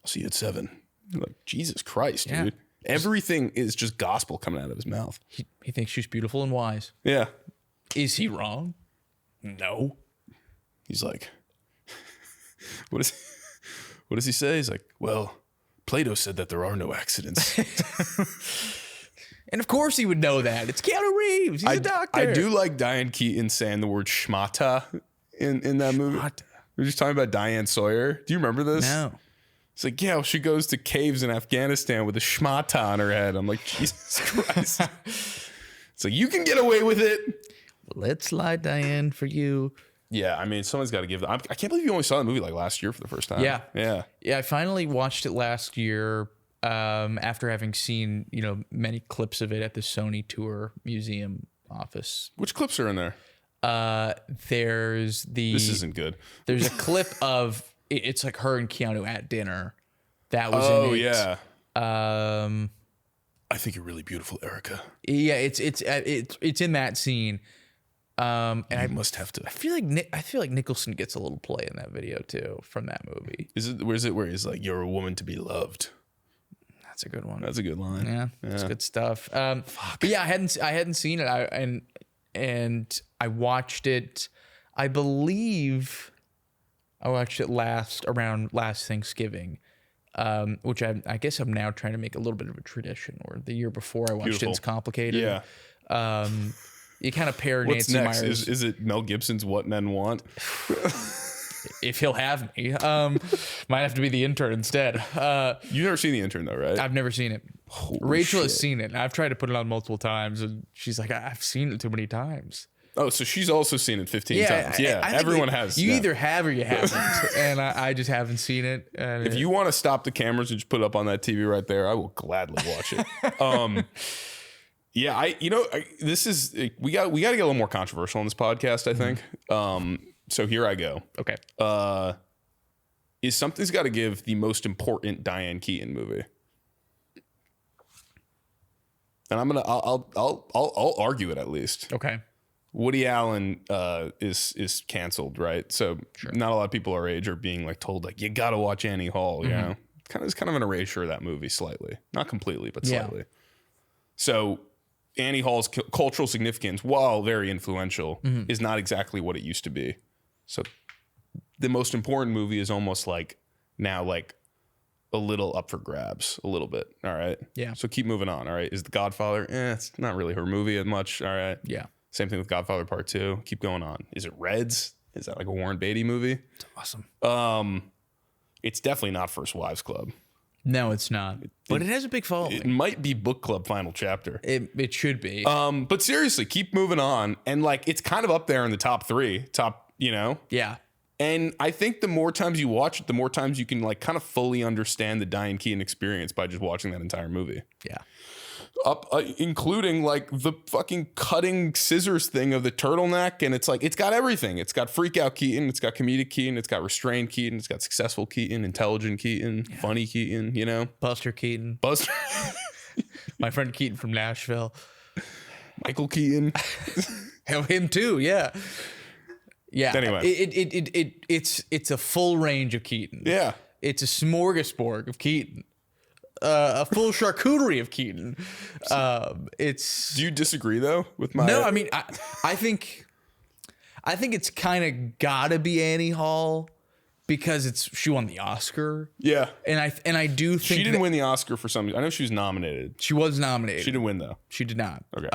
I'll see you at 7. You're like, Jesus Christ, dude. Everything is just gospel coming out of his mouth. He thinks she's beautiful and wise. Yeah. Is he wrong? No. He's like, what does he say? He's like, well, Plato said that there are no accidents. And of course he would know that. It's Keanu Reeves. He's a doctor. I do like Diane Keaton saying the word schmata in that movie. Schmata. We were just talking about Diane Sawyer. Do you remember this? No. It's like, yeah, well, she goes to caves in Afghanistan with a schmata on her head. I'm like, Jesus Christ. It's like, you can get away with it. Let's lie, Diane, for you. Yeah, I mean, someone's got to give. I can't believe you only saw the movie like last year for the first time. Yeah. Yeah. Yeah, I finally watched it last year after having seen, many clips of it at the Sony Tour Museum office. Which clips are in there? This isn't good. There's a clip of it's like her and Keanu at dinner. That was in it. Yeah. I think you're really beautiful, Erica. Yeah, it's in that scene. And I must have to. I feel like Nicholson gets a little play in that video too from that movie. Where he's like, you're a woman to be loved? That's a good one. That's a good line. Yeah, that's good stuff. But yeah, I hadn't seen it. And I watched it. I believe I watched it around last Thanksgiving, which I guess I'm now trying to make a little bit of a tradition. Or the year before I watched It's Complicated. Yeah. You kind of pair What's Nancy next? Myers. Is it Mel Gibson's What Men Want? If he'll have me, might have to be the intern instead. You've never seen The Intern though, right? I've never seen it. Holy Rachel shit. has seen it. I've tried to put it on multiple times, and she's like, "I've seen it too many times." Oh, so she's also seen it 15 times. Yeah, I think everyone has. You yeah. either have or you haven't, and I just haven't seen it. If you want to stop the cameras and just put it up on that TV right there, I will gladly watch it. Yeah, this is we got to get a little more controversial on this podcast, I think. So here I go. Okay. Is Something's Got to Give the most important Diane Keaton movie? And I'll argue it at least. Okay. Woody Allen is canceled, right? So not a lot of people our age are being like told like you got to watch Annie Hall. You know, it's kind of an erasure of that movie slightly, not completely, but slightly. So Annie Hall's cultural significance, while very influential, is not exactly what it used to be. So the most important movie is almost like now like a little up for grabs, a little bit. All right. Yeah. So keep moving on. All right. Is The Godfather? It's not really her movie as much. All right. Yeah. Same thing with Godfather Part 2. Keep going on. Is it Reds? Is that like a Warren Beatty movie? It's awesome. It's definitely not First Wives Club. No, it's not. But it has a big following. It might be Book Club Final Chapter. It should be. But seriously, keep moving on. And like it's kind of up there in the top 3. Yeah. And I think the more times you watch it, the more times you can like kind of fully understand the Diane Keaton experience by just watching that entire movie. Yeah. Including like the fucking cutting scissors thing of the turtleneck. And it's like, it's got everything. It's got freak out Keaton. It's got comedic Keaton. It's got restrained Keaton. It's got successful Keaton, intelligent Keaton, funny Keaton, you know? Buster Keaton. Buster. My friend Keaton from Nashville. Michael Keaton. Hell, him too. Yeah. Yeah. Anyway. It's a full range of Keaton. Yeah. It's a smorgasbord of Keaton. A full charcuterie of Keaton. Do you disagree though with my? No, I mean, I think it's kind of gotta be Annie Hall because she won the Oscar. Yeah, and I do think she didn't win the Oscar for some. I know she was nominated. She was nominated. She didn't win though. She did not. Okay.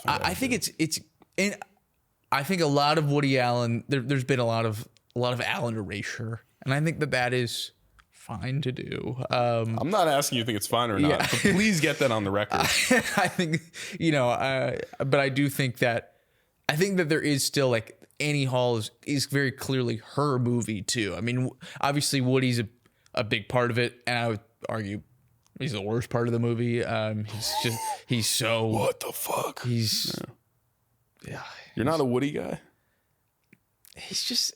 I think it's and I think a lot of Woody Allen. There's been a lot of Allen erasure, and I think that is fine to do. I'm not asking you if you think it's fine or not, but please get that on the record. I think, but I do think that there is still like Annie Hall is very clearly her movie too. I mean, obviously Woody's a big part of it, and I would argue he's the worst part of the movie. He's so what the fuck? Yeah. You're not a Woody guy. He's just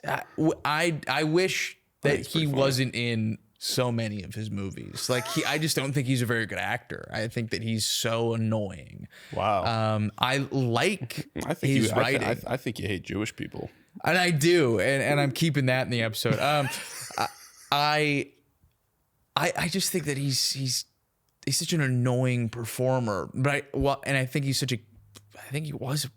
I wish that he wasn't in so many of his movies. Like I just don't think he's a very good actor. I think that he's so annoying. Wow. I think his writing. I think you hate Jewish people. And I do, and I'm keeping that in the episode. I just think that he's such an annoying performer. But I think he's he was a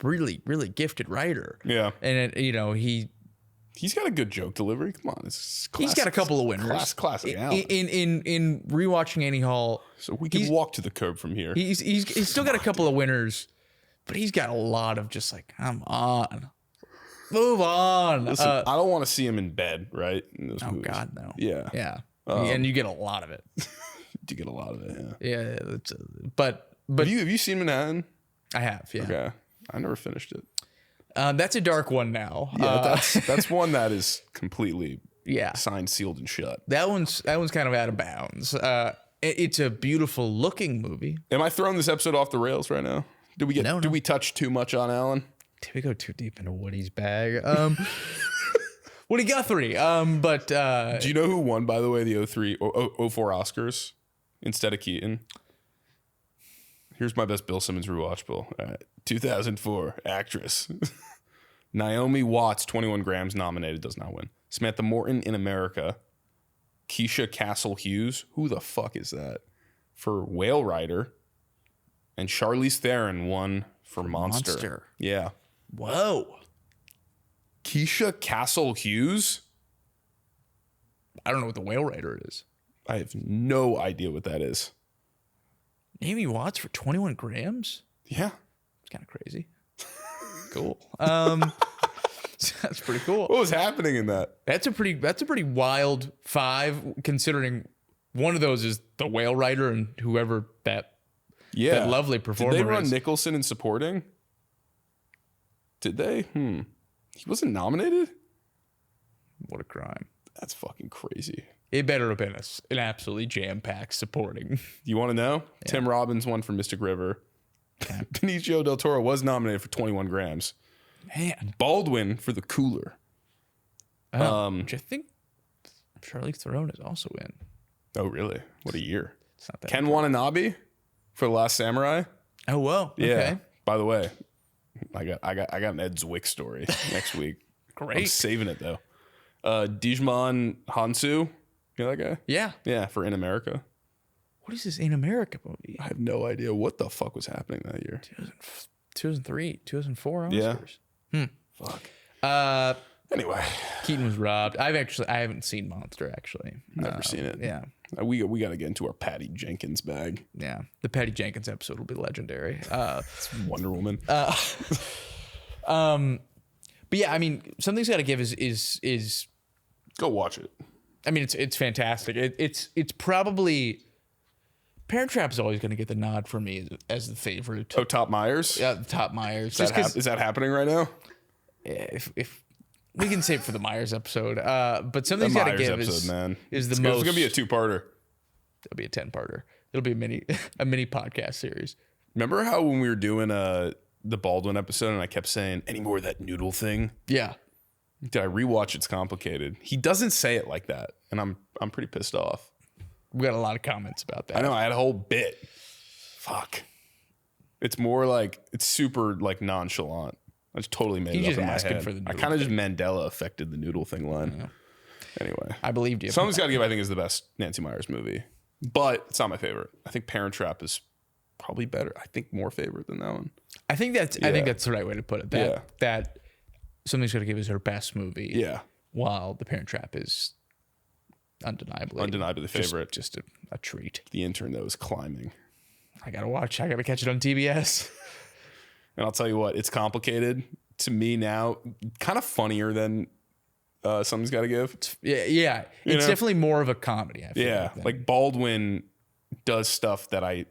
really, really gifted writer. Yeah. And he's got a good joke delivery. Come on, he's got a couple of winners. Classic Allen. In rewatching Annie Hall, so we can walk to the curb from here. He's still got a couple of winners, but he's got a lot of just like, come on, move on. Listen, I don't want to see him in bed, right? In those movies. God, no. Yeah. And you get a lot of it. You get a lot of it. Yeah. But have you seen Manhattan? I have. Yeah. Okay. I never finished it. That's a dark one now. Yeah, that's one that is completely signed, sealed, and shut. That one's kind of out of bounds. It's a beautiful looking movie. Am I throwing this episode off the rails right now? Did we touch too much on Allen? Did we go too deep into Woody's bag? Woody Guthrie. But do you know who won, by the way, the 04 Oscars instead of Keaton? Here's my best Bill Simmons rewatchable. 2004 actress. Naomi Watts, 21 Grams nominated, does not win. Samantha Morton in America. Keisha Castle Hughes. Who the fuck is that? For Whale Rider. And Charlize Theron won for Monster. Yeah. Whoa. Keisha Castle Hughes? I don't know what the Whale Rider is. I have no idea what that is. Naomi Watts for 21 Grams? Yeah. It's kind of crazy. Cool. That's pretty cool. What was happening in that? That's a pretty wild 5, considering one of those is the Whale Rider and whoever that lovely performer is. Did they run Nicholson in supporting? Did they? He wasn't nominated? What a crime. That's fucking crazy. It better have been an absolutely jam-packed supporting. You want to know? Yeah. Tim Robbins won for Mystic River. Okay. Benicio del Toro was nominated for 21 Grams. Man. Baldwin for The Cooler. Which I think Charlize Theron is also in. Oh, really? What a year. It's not that Ken Watanabe for The Last Samurai. Oh, well. Yeah. Okay. By the way, I got an Ed Zwick story next week. Great. I'm saving it, though. Dijman Hansu. You know that guy? Yeah. Yeah, for In America. What is this In America movie? I have no idea what the fuck was happening that year. 2003, 2004 Oscars. Yeah. Fuck. Anyway, Keaton was robbed. I haven't seen Monster actually. Never seen it. Yeah. We got to get into our Patty Jenkins bag. Yeah. The Patty Jenkins episode will be legendary. It's Wonder Woman. But yeah, I mean, something's got to give is go watch it. I mean, it's fantastic. It's probably Parent Trap is always going to get the nod for me as the favorite. Oh, Top Myers. Yeah, Top Myers. Is that happening right now? If We can save it for the Myers episode. But The something's got to Myers give episode, man. is the It's most. gonna be a 2-parter. It'll be a 10-parter. It'll be a mini podcast series. Remember how when we were doing the Baldwin episode and I kept saying any more of that noodle thing? Yeah. Did I rewatch It's Complicated? He doesn't say it like that, and I'm pretty pissed off. We got a lot of comments about that. I know I had a whole bit. Fuck. It's more like it's super like nonchalant. I just totally made He's it up just in my asking head. for the I noodle kind of just Mandela affected the noodle thing line. Yeah. Anyway, I believed you. Something's Got to Give. I think is the best Nancy Meyers movie, but it's not my favorite. I think Parent Trap is probably better. I think more favorite than that one. I think that's the right way to put it. That Something's Got to Give is her best movie. Yeah. While The Parent Trap is undeniably the favorite. Just a treat. The Intern that was climbing. I gotta catch it on TBS. And I'll tell you what, It's Complicated to me now, kind of funnier than Something's Got to Give. Yeah. It's definitely more of a comedy. I feel like Baldwin does stuff that I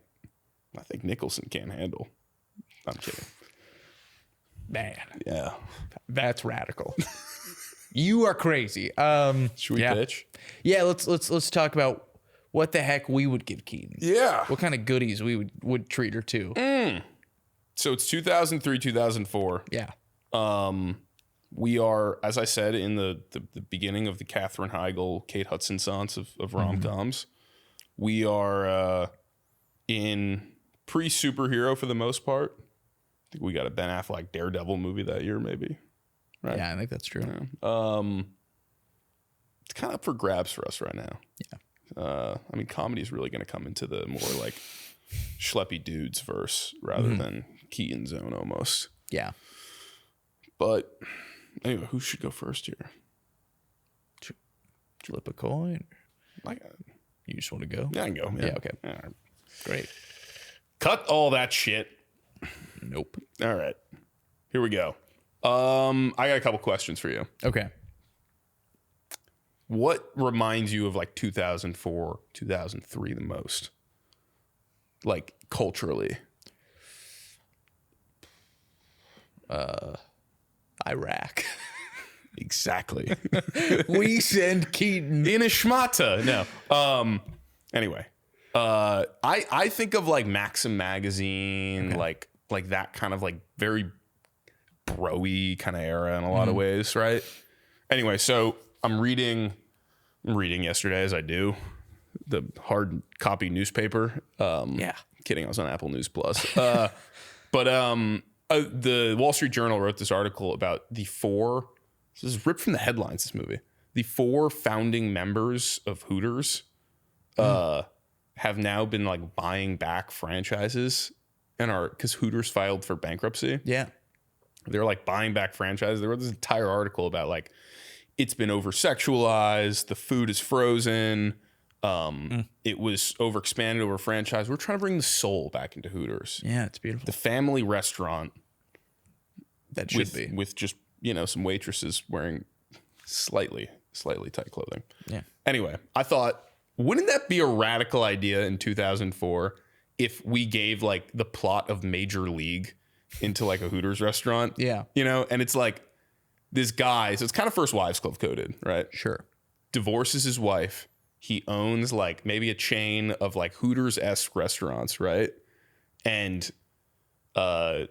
think Nicholson can't handle. I'm kidding. Man, Yeah. that's radical. You are crazy. Should we pitch? Yeah, let's talk about what the heck we would give Keaton. Yeah. What kind of goodies we would treat her to. So it's 2003, 2004. Yeah. We are, as I said, in the beginning of the Katherine Heigl, Kate Hudson science of rom-coms. We are in pre-superhero for the most part. I think we got a Ben Affleck Daredevil movie that year, maybe. Right? Yeah, I think that's true. Yeah. It's kind of up for grabs for us right now. Yeah. I mean, comedy is really going to come into the more like schleppy dudes verse rather than Keaton zone almost. Yeah. But anyway, who should go first here? Flip a coin. Like, You just want to go? yeah, I can go. Yeah, okay. All right. Great. Cut all that shit. Nope. All right. Here we go. I got a couple questions for you. Okay. What reminds you of like 2004, 2003 the most? Like culturally? Iraq. Exactly. We send Keaton. In a schmata. No. Anyway. I think of like Maxim magazine, like that kind of like very bro-y kind of era in a lot of ways, right? Anyway, so I'm reading yesterday, as I do, the hard copy newspaper. Yeah. Kidding, I was on Apple News Plus. But the Wall Street Journal wrote this article about this is ripped from the headlines, this movie. The 4 founding members of Hooters have now been like buying back franchises because Hooters filed for bankruptcy. Yeah. They're like buying back franchises. There was this entire article about like it's been over sexualized, the food is frozen, it was overexpanded over franchise. We're trying to bring the soul back into Hooters. Yeah, it's beautiful. The family restaurant That should be. with just, some waitresses wearing slightly tight clothing. Yeah. Anyway, I thought, wouldn't that be a radical idea in 2004 if we gave like the plot of Major League into like a Hooters restaurant? Yeah. And it's like this guy, so it's kind of First Wives Club coded, right? Sure. Divorces his wife. He owns like maybe a chain of like Hooters-esque restaurants, right? And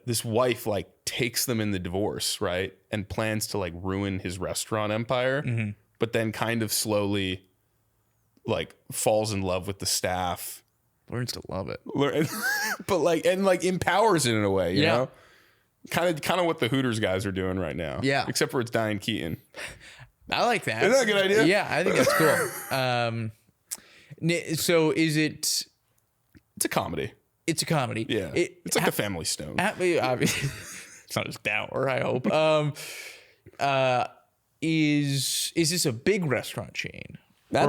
this wife like takes them in the divorce, right? And plans to like ruin his restaurant empire, but then kind of slowly like falls in love with the staff. Learns to love it. But like empowers it in a way, you Yeah. know? Kind of what the Hooters guys are doing right now. Yeah. Except for it's Diane Keaton. I like that. Isn't that a good idea? Yeah, I think that's cool. So is it? It's a comedy. It's a comedy. Yeah. It's like The Family Stone. Obviously, it's not as dour, I hope. Is this a big restaurant chain? We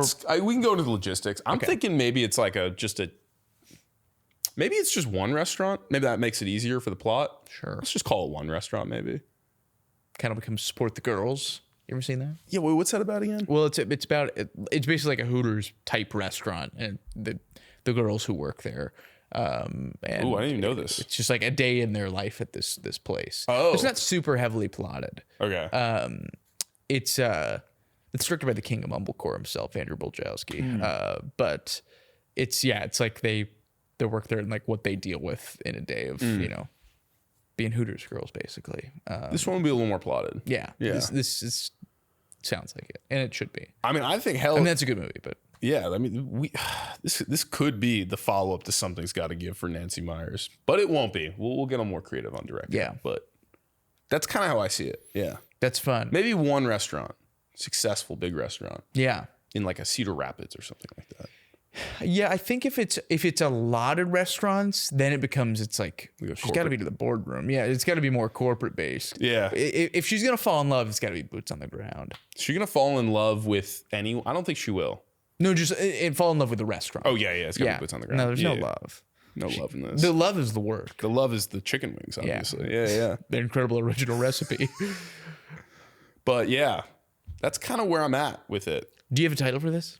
can go into the logistics. I'm thinking maybe it's like maybe it's just one restaurant. Maybe that makes it easier for the plot. Sure. Let's just call it one restaurant, maybe. Kind of becomes Support the Girls. You ever seen that? Yeah. Wait, what's that about again? Well, it's basically like a Hooters type restaurant, and the girls who work there. And Ooh, I didn't even know this. It's just like a day in their life at this place. Oh. It's not super heavily plotted. Okay. it's directed by the king of mumblecore himself, Andrew Boljowski. But it's like they work there and like what they deal with in a day of being Hooters girls, basically. This one will be a little more plotted. Yeah. This is sounds like it, and it should be. I mean, I think that's a good movie, but yeah, I mean, this could be the follow up to Something's Got to Give for Nancy Meyers, but it won't be. We'll get them more creative on directing. Yeah, but that's kind of how I see it. Yeah, that's fun. Maybe one restaurant, successful big restaurant. Yeah, in like a Cedar Rapids or something like that. Yeah, I think if it's a lot of restaurants, then it's like she's got to be to the boardroom. Yeah, it's got to be more corporate based. Yeah, if she's gonna fall in love, it's got to be boots on the ground. Is she gonna fall in love with anyone? I don't think she will. No, just fall in love with the restaurant. Oh yeah, it's gotta be boots on the ground. No, there's no love. No love in this. The love is the work. The love is the chicken wings, obviously. Yeah. The incredible original recipe. But yeah, that's kind of where I'm at with it. Do you have a title for this?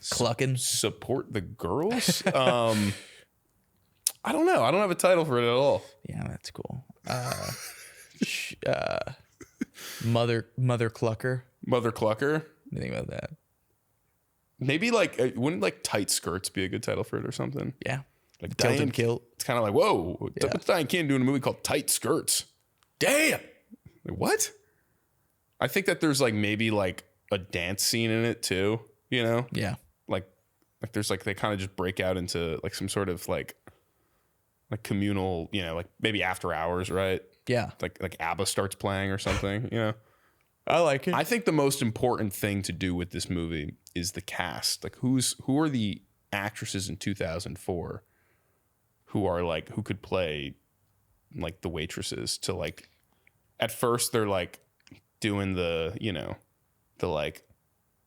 Clucking. Support the girls? I don't know. I don't have a title for it at all. Yeah, that's cool. Mother Clucker. Mother Clucker. What do you think about that? Maybe like, wouldn't like Tight Skirts be a good title for it or something? Yeah. Like Diane Keaton. It's kind of like, whoa, what's Diane Keaton doing a movie called Tight Skirts? Damn. Like, what? I think that there's like maybe like a dance scene in it too, you know? Yeah. Like there's like, they kind of just break out into like some sort of like communal, you know, like maybe after hours, right? Yeah. Like ABBA starts playing or something, you know? I like it. I think the most important thing to do with this movie is the cast. Like who are the actresses in 2004 who could play like the waitresses to like, at first they're like doing the, you know, the like,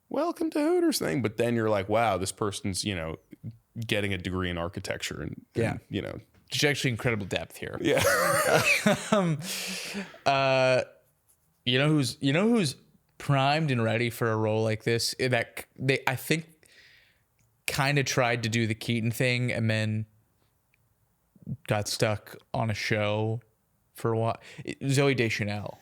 welcome to Hooters thing. But then you're like, wow, this person's, you know, getting a degree in architecture and you know, there's actually incredible depth here. Yeah. You know who's primed and ready for a role like this? That I think kind of tried to do the Keaton thing and then got stuck on a show for a while. Zooey Deschanel.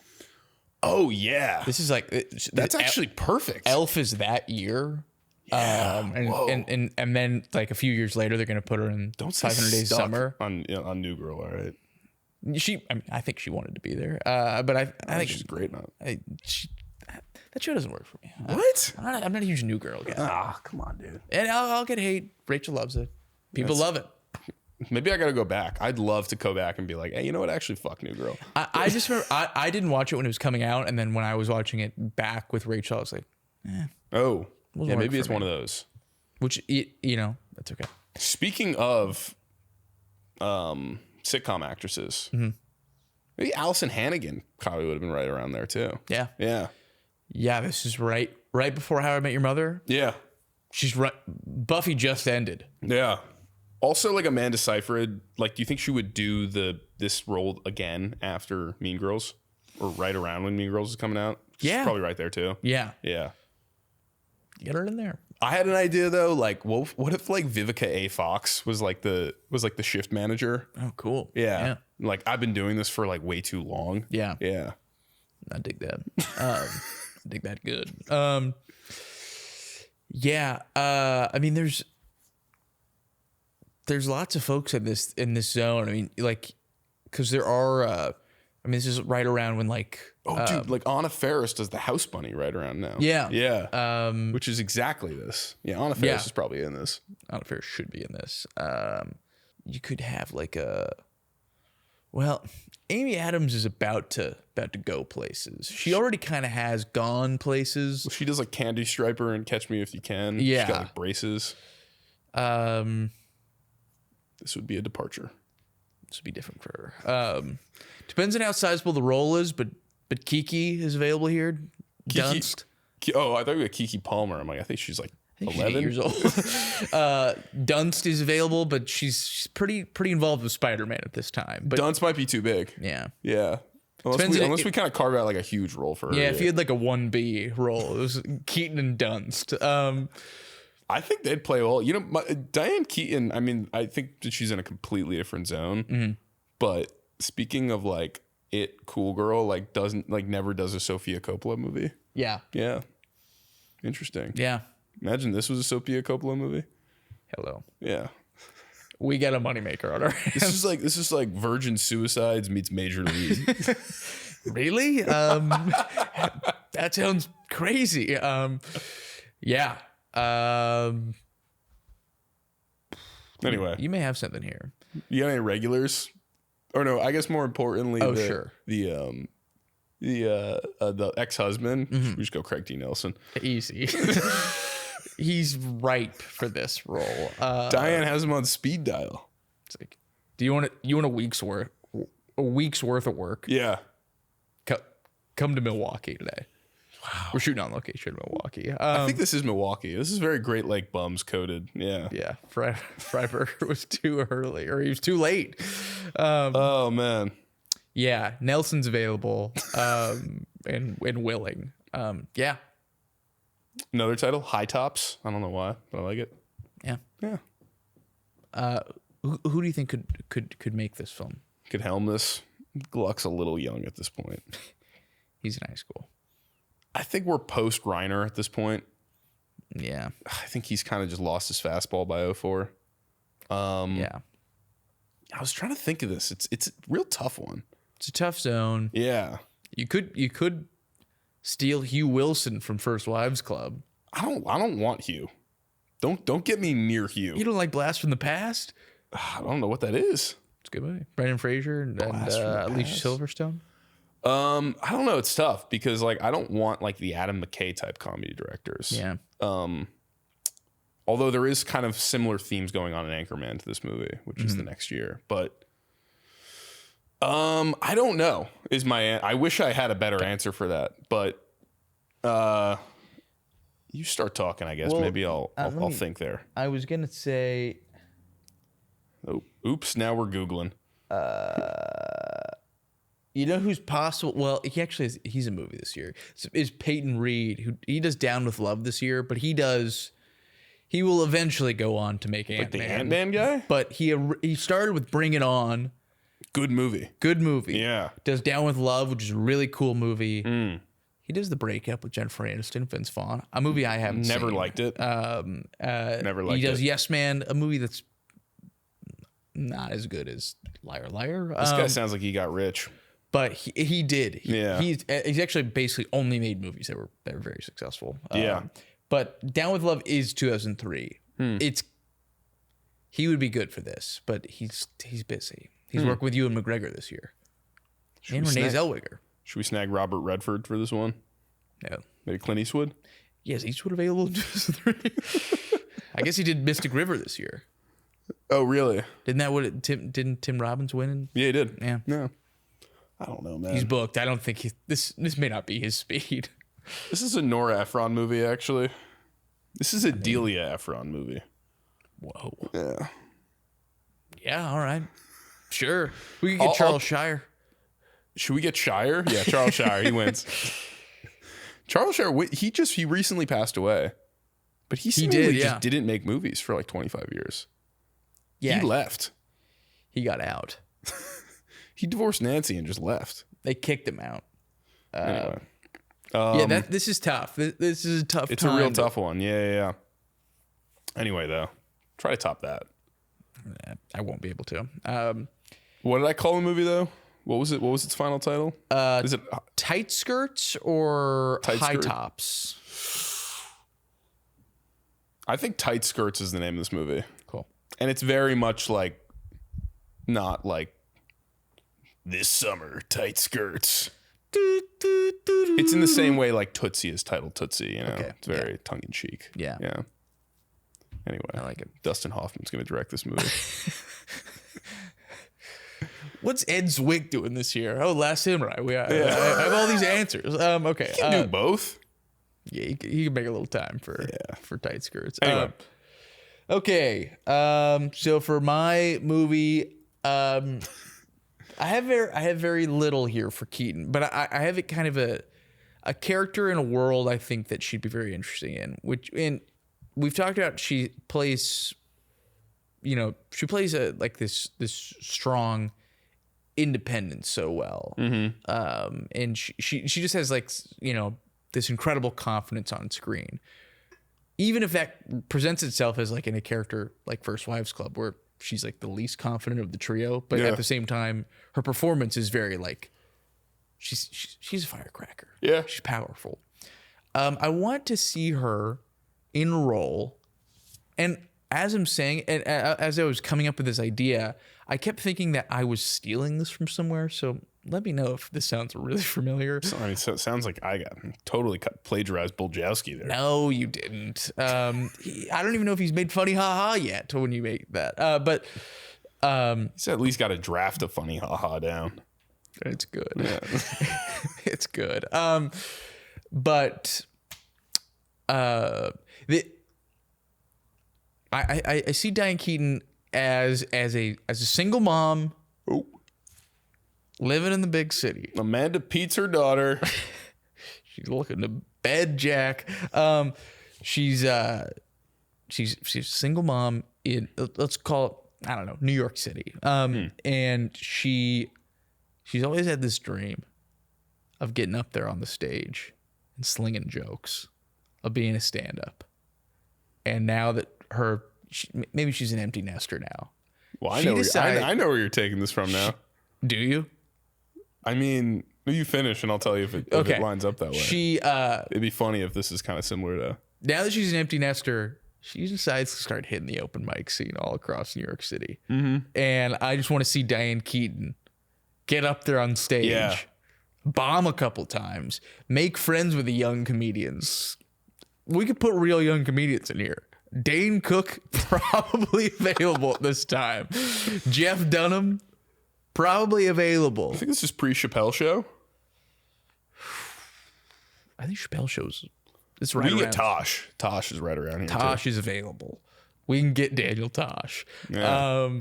Oh yeah, this is like that's actually perfect. Elf is that year. Yeah. And then like a few years later they're gonna put her in 500 Days of Summer on New Girl. All right. I think she wanted to be there, but I think she's great now. That show doesn't work for me. What? I'm not a huge New Girl guy. Ah, come on, dude. And I'll get hate. Rachel loves it. People love it. Maybe I got to go back. I'd love to go back and be like, hey, you know what? Actually, fuck New Girl. I just remember I didn't watch it when it was coming out, and then when I was watching it back with Rachel, I was like, oh, yeah, maybe it's one of those. Which you know, that's okay. Speaking of sitcom actresses, maybe Allison Hannigan probably would have been right around there too. Yeah. This is right before How I Met Your Mother. Yeah, she's right. Buffy just ended. Yeah. Also, like Amanda Seyfried, like, do you think she would do this role again after Mean Girls, or right around when Mean Girls is coming out? She's probably right there too. Yeah. Get her in there. I had an idea though, like, what if like Vivica A. Fox was like the shift manager? Oh, cool. Yeah. Like, I've been doing this for like way too long. Yeah. I dig that. I dig that good. I mean, there's lots of folks in this zone. I mean, like, because there are. I mean, this is right around when like. Dude, like Anna Faris does the House Bunny right around now. Yeah. Which is exactly this. Yeah, Anna Faris is probably in this. Anna Faris should be in this. You could have like Amy Adams is about to go places. She already kind of has gone places. Well, she does like Candy Striper and Catch Me If You Can. Yeah. She's got like braces. This would be a departure. This would be different for her. Depends on how sizable the role is, but Kiki is available here. Dunst. I thought we had Kiki Palmer. I'm like, I think she's like 11 years old. Dunst is available, but she's pretty involved with Spider-Man at this time. But Dunst might be too big. Yeah. Unless we kind of carve out like a huge role for her. Yeah, if you had like a 1B role, it was Keaton and Dunst. I think they'd play well. You know, Diane Keaton, I mean, I think that she's in a completely different zone. Mm-hmm. But speaking of like it cool girl, like doesn't like never does a Sofia Coppola movie. Yeah. Yeah. Interesting. Yeah. Imagine this was a Sofia Coppola movie. Hello. Yeah. We got a moneymaker on our hands. This is like Virgin Suicides meets Major League. Really? That sounds crazy. Yeah. Anyway, You may have something here. you got any regulars? Or no, I guess more importantly, Sure. the ex-husband. We just go Craig T. Nelson. Easy. He's ripe for this role. Diane has him on speed dial. It's like, do you want a week's worth of work? Yeah. Come to Milwaukee today. Wow. We're shooting on location in Milwaukee. I think this is Milwaukee. This is very Great Lake bums coated. Yeah. Yeah. Freiberger was too early, or he was too late. Oh man. Yeah. Nelson's available and willing. Yeah. Another title, High Tops. I don't know why, but I like it. Yeah. Yeah. Who do you think could make this film? Could helm this. Gluck's a little young at this point. He's in high school. I think we're post Reiner at this point. Yeah. I think he's kind of just lost his fastball by 04. Yeah. I was trying to think of this. It's a real tough one. It's a tough zone. Yeah. You could steal Hugh Wilson from First Wives Club. I don't want Hugh. Don't get me near Hugh. You don't like Blast from the Past? I don't know what that is. It's a good movie. Brendan Fraser and Alicia Silverstone. I don't know. It's tough because like I don't want like the Adam McKay type comedy directors. Yeah. Although there is kind of similar themes going on in Anchorman to this movie, which is the next year. But I don't know. I wish I had a better answer for that. But you start talking, I guess. Well, maybe I'll think there. I was gonna say. Oh, oops! Now we're Googling. You know who's possible? Well, he's a movie this year. Is Peyton Reed, he does Down with Love this year, but he will eventually go on to make Ant-Man. Like the Ant-Man guy? But he started with Bring It On. Good movie. Yeah. Does Down with Love, which is a really cool movie. He does The Breakup with Jennifer Aniston, Vince Vaughn, a movie I haven't Never seen. liked it. Never liked it. He does Yes Man, a movie that's not as good as Liar Liar. This guy sounds like he got rich. But he did. Yeah. He's actually basically only made movies that were very successful. Yeah. But Down with Love is 2003. He would be good for this, but he's busy. He's working with Ewan McGregor this year. And Renee Zellweger. Should we snag Robert Redford for this one? No. Maybe Clint Eastwood? Yes, Eastwood available in 2003. I guess he did Mystic River this year. Oh, really? Didn't Tim Robbins win? Yeah, he did. Yeah. Yeah. I don't know, man. He's booked. I don't think this may not be his speed. This is a Nora Ephron movie, actually. This is a Delia Ephron movie. Whoa. Yeah. Yeah, all right. Sure. We could get Charles Shire. Should we get Shire? Yeah, Charles Shire. He wins. Charles Shire, he recently passed away. But he seemingly just didn't make movies for like 25 years. Yeah. He left. He got out. He divorced Nancy and just left. They kicked him out. Anyway. This is tough. This is a tough It's time. a real tough one. Yeah. Anyway, though, try to top that. I won't be able to. What did I call the movie, though? What was it? What was its final title? Is it Tight Skirts or High Skirt? Tops? I think Tight Skirts is the name of this movie. Cool. And it's very much like, not like, this summer, tight skirts. It's in the same way like Tootsie is titled Tootsie, you know? Okay. It's very tongue-in-cheek. Yeah. Anyway, I like it. Dustin Hoffman's going to direct this movie. What's Ed Zwick doing this year? Oh, Last Samurai. I have all these answers. Okay. He can do both. Yeah, he can make a little time for Tight Skirts. Anyway. Okay. So for my movie, I have very little here for Keaton, but I have it kind of a character in a world I think that she'd be very interesting in. We've talked about she plays a like this strong independence so well. And she just has like, this incredible confidence on screen. Even if that presents itself as like in a character like First Wives Club, where she's like the least confident of the trio, but at the same time, her performance is very like, she's a firecracker. Yeah. She's powerful. I want to see her in role. And as I'm saying, and as I was coming up with this idea, I kept thinking that I was stealing this from somewhere. So let me know if this sounds really familiar. I mean, so it sounds like I got totally plagiarized Buljowski there. No, you didn't. I don't even know if he's made Funny Ha Ha yet when you make that. But He's at least got a draft of Funny Ha Ha down. it's good. Yeah. It's good. But I see Diane Keaton as a single mom living in the big city. Amanda Pete's her daughter. She's looking to bed Jack. She's a single mom in, let's call it, I don't know, New York City. And she's always had this dream of getting up there on the stage and slinging jokes, of being a stand-up. And now that maybe she's an empty nester now. Well, I know where you're taking this from now. Do you? I mean, you finish and I'll tell you if it lines up that way. It'd be funny if this is kind of similar to. Now that she's an empty nester, she decides to start hitting the open mic scene all across New York City. And I just want to see Diane Keaton get up there on stage, bomb a couple times, make friends with the young comedians. We could put real young comedians in here. Dane Cook, probably available at this time. Jeff Dunham, probably available. I think this is pre-Chappelle Show. I think Chappelle Show's. It's right We around. get Tosh. Tosh is right around here. Tosh is available. We can get Daniel Tosh. Yeah.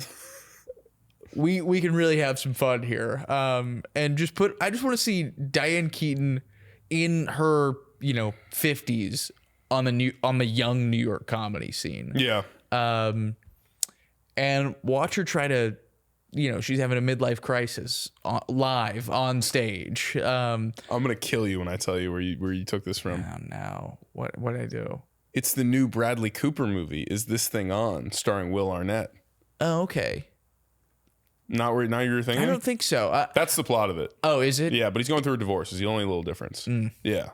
We can really have some fun here. And I just want to see Diane Keaton in her, 50s on the young New York comedy scene. Yeah. And watch her try to, she's having a midlife crisis live on stage. I'm gonna kill you when I tell you where you took this from. Oh no. What did I do? It's the new Bradley Cooper movie, Is This Thing On, starring Will Arnett. Oh, okay. Not you were thinking? I don't think so. That's the plot of it. Oh, is it? Yeah, but he's going through a divorce. Is the only little difference. Yeah.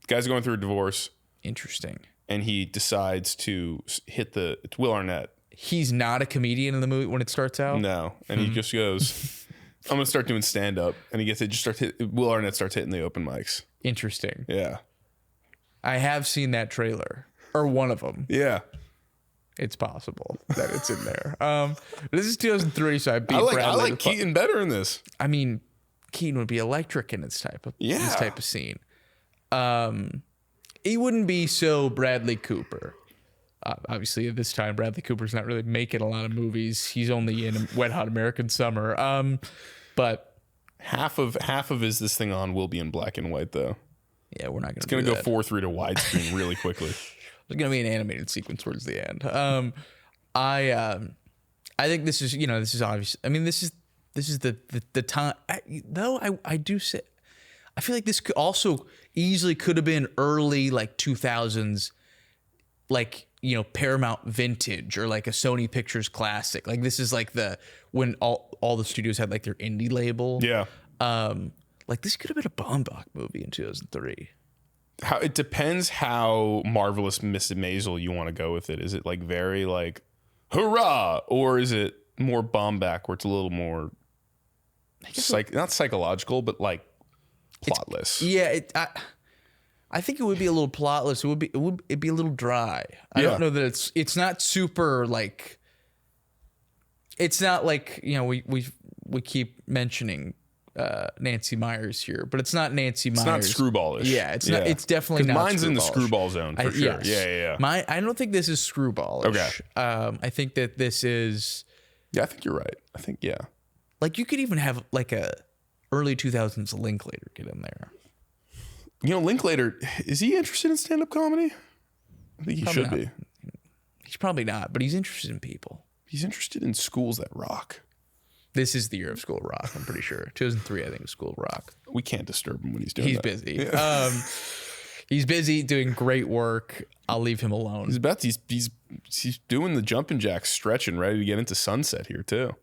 Guy's going through a divorce. Interesting. And he decides to hit it's Will Arnett. He's not a comedian in the movie when it starts out? No. And he just goes, I'm going to start doing stand-up. And Will Arnett starts hitting the open mics. Interesting. Yeah. I have seen that trailer. Or one of them. Yeah. It's possible that it's in there. This is 2003, so I beat Bradley. I like Keaton better in this. I mean, Keaton would be electric in this type of scene. He wouldn't be so Bradley Cooper. Obviously, at this time, Bradley Cooper's not really making a lot of movies. He's only in Wet Hot American Summer. But half of Is This Thing On will be in black and white, though. Yeah, we're not going to. It's going to go 4:3 to widescreen really quickly. There's going to be an animated sequence towards the end. I think this is, this is obvious. I mean, this is the time. I do say, I feel like this could also easily could have been early like 2000s, like Paramount Vintage or like a Sony Pictures Classic. Like this is like when all the studios had like their indie label. Yeah. Like this could have been a Baumbach movie in 2003. It depends how Marvelous Mrs. Maisel you want to go with it. Is it like very like hurrah, or is it more Baumbach where it's a little more not psychological, but like plotless? I think it would be a little plotless. It'd be a little dry. I don't know that it's not super like. It's not like we keep mentioning Nancy Meyers here, but it's not Nancy Meyers. It's not Screwballish. Yeah, it's not. It's definitely not. Mine's in the Screwball zone for sure. Yes. Yeah. I don't think this is Screwballish. Okay. I think that this is. Yeah, I think you're right. I think Like you could even have like a early 2000s Linklater get in there. Linklater, is he interested in stand-up comedy? I think he should be. He's probably not, but he's interested in people. He's interested in schools that rock. This is the year of School of Rock, I'm pretty sure. 2003, I think, was School of Rock. We can't disturb him when he's doing He's that. busy. Yeah. He's busy doing great work. I'll leave him alone. He's doing the jumping jacks, stretching, ready to get into sunset here too.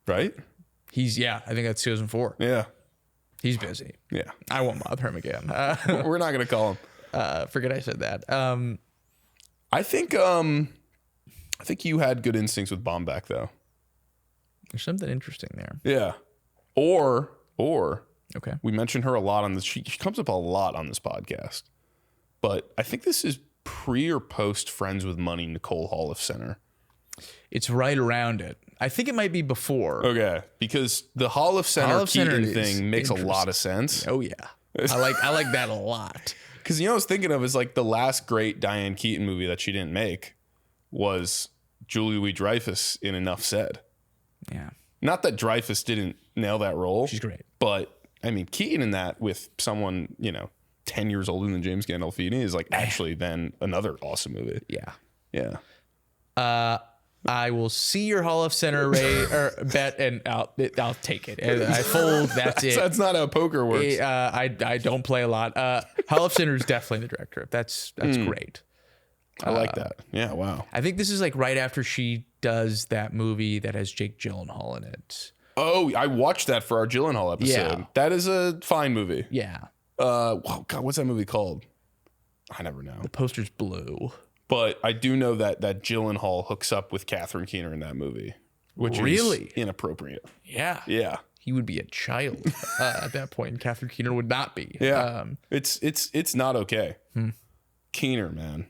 Right? I think that's 2004. Yeah. He's busy. Yeah. I won't bother him again. We're not gonna call him. Forget I said that. I think you had good instincts with Bomback though. There's something interesting there. Yeah. Or Okay. we mentioned her a lot on this. She comes up a lot on this podcast. But I think this is pre or post Friends with Money Nicole Holofcener. It's right around it. I think it might be before. Okay. Because the Holofcener Keaton thing makes a lot of sense. Oh yeah. I like that a lot. Because I was thinking of is like the last great Diane Keaton movie that she didn't make was Julie Louis-Dreyfus in Enough Said. Yeah. Not that Dreyfus didn't nail that role. She's great. But I mean, Keaton in that with someone, 10 years older than James Gandolfini is like actually then another awesome movie. Yeah. Yeah. I will see your Hall of Center bet, and I'll take it. I fold. That's it. That's not how poker works. I don't play a lot. Hall of Center is definitely the director. That's great. I like that. Yeah. Wow. I think this is like right after she does that movie that has Jake Gyllenhaal in it. Oh, I watched that for our Gyllenhaal episode. Yeah. That is a fine movie. Yeah. God, what's that movie called? I never know. The poster's blue. But I do know that Gyllenhaal hooks up with Catherine Keener in that movie, which Really? is inappropriate. Yeah. Yeah. He would be a child at that point, and Catherine Keener would not be. Yeah. It's not okay. Keener, man.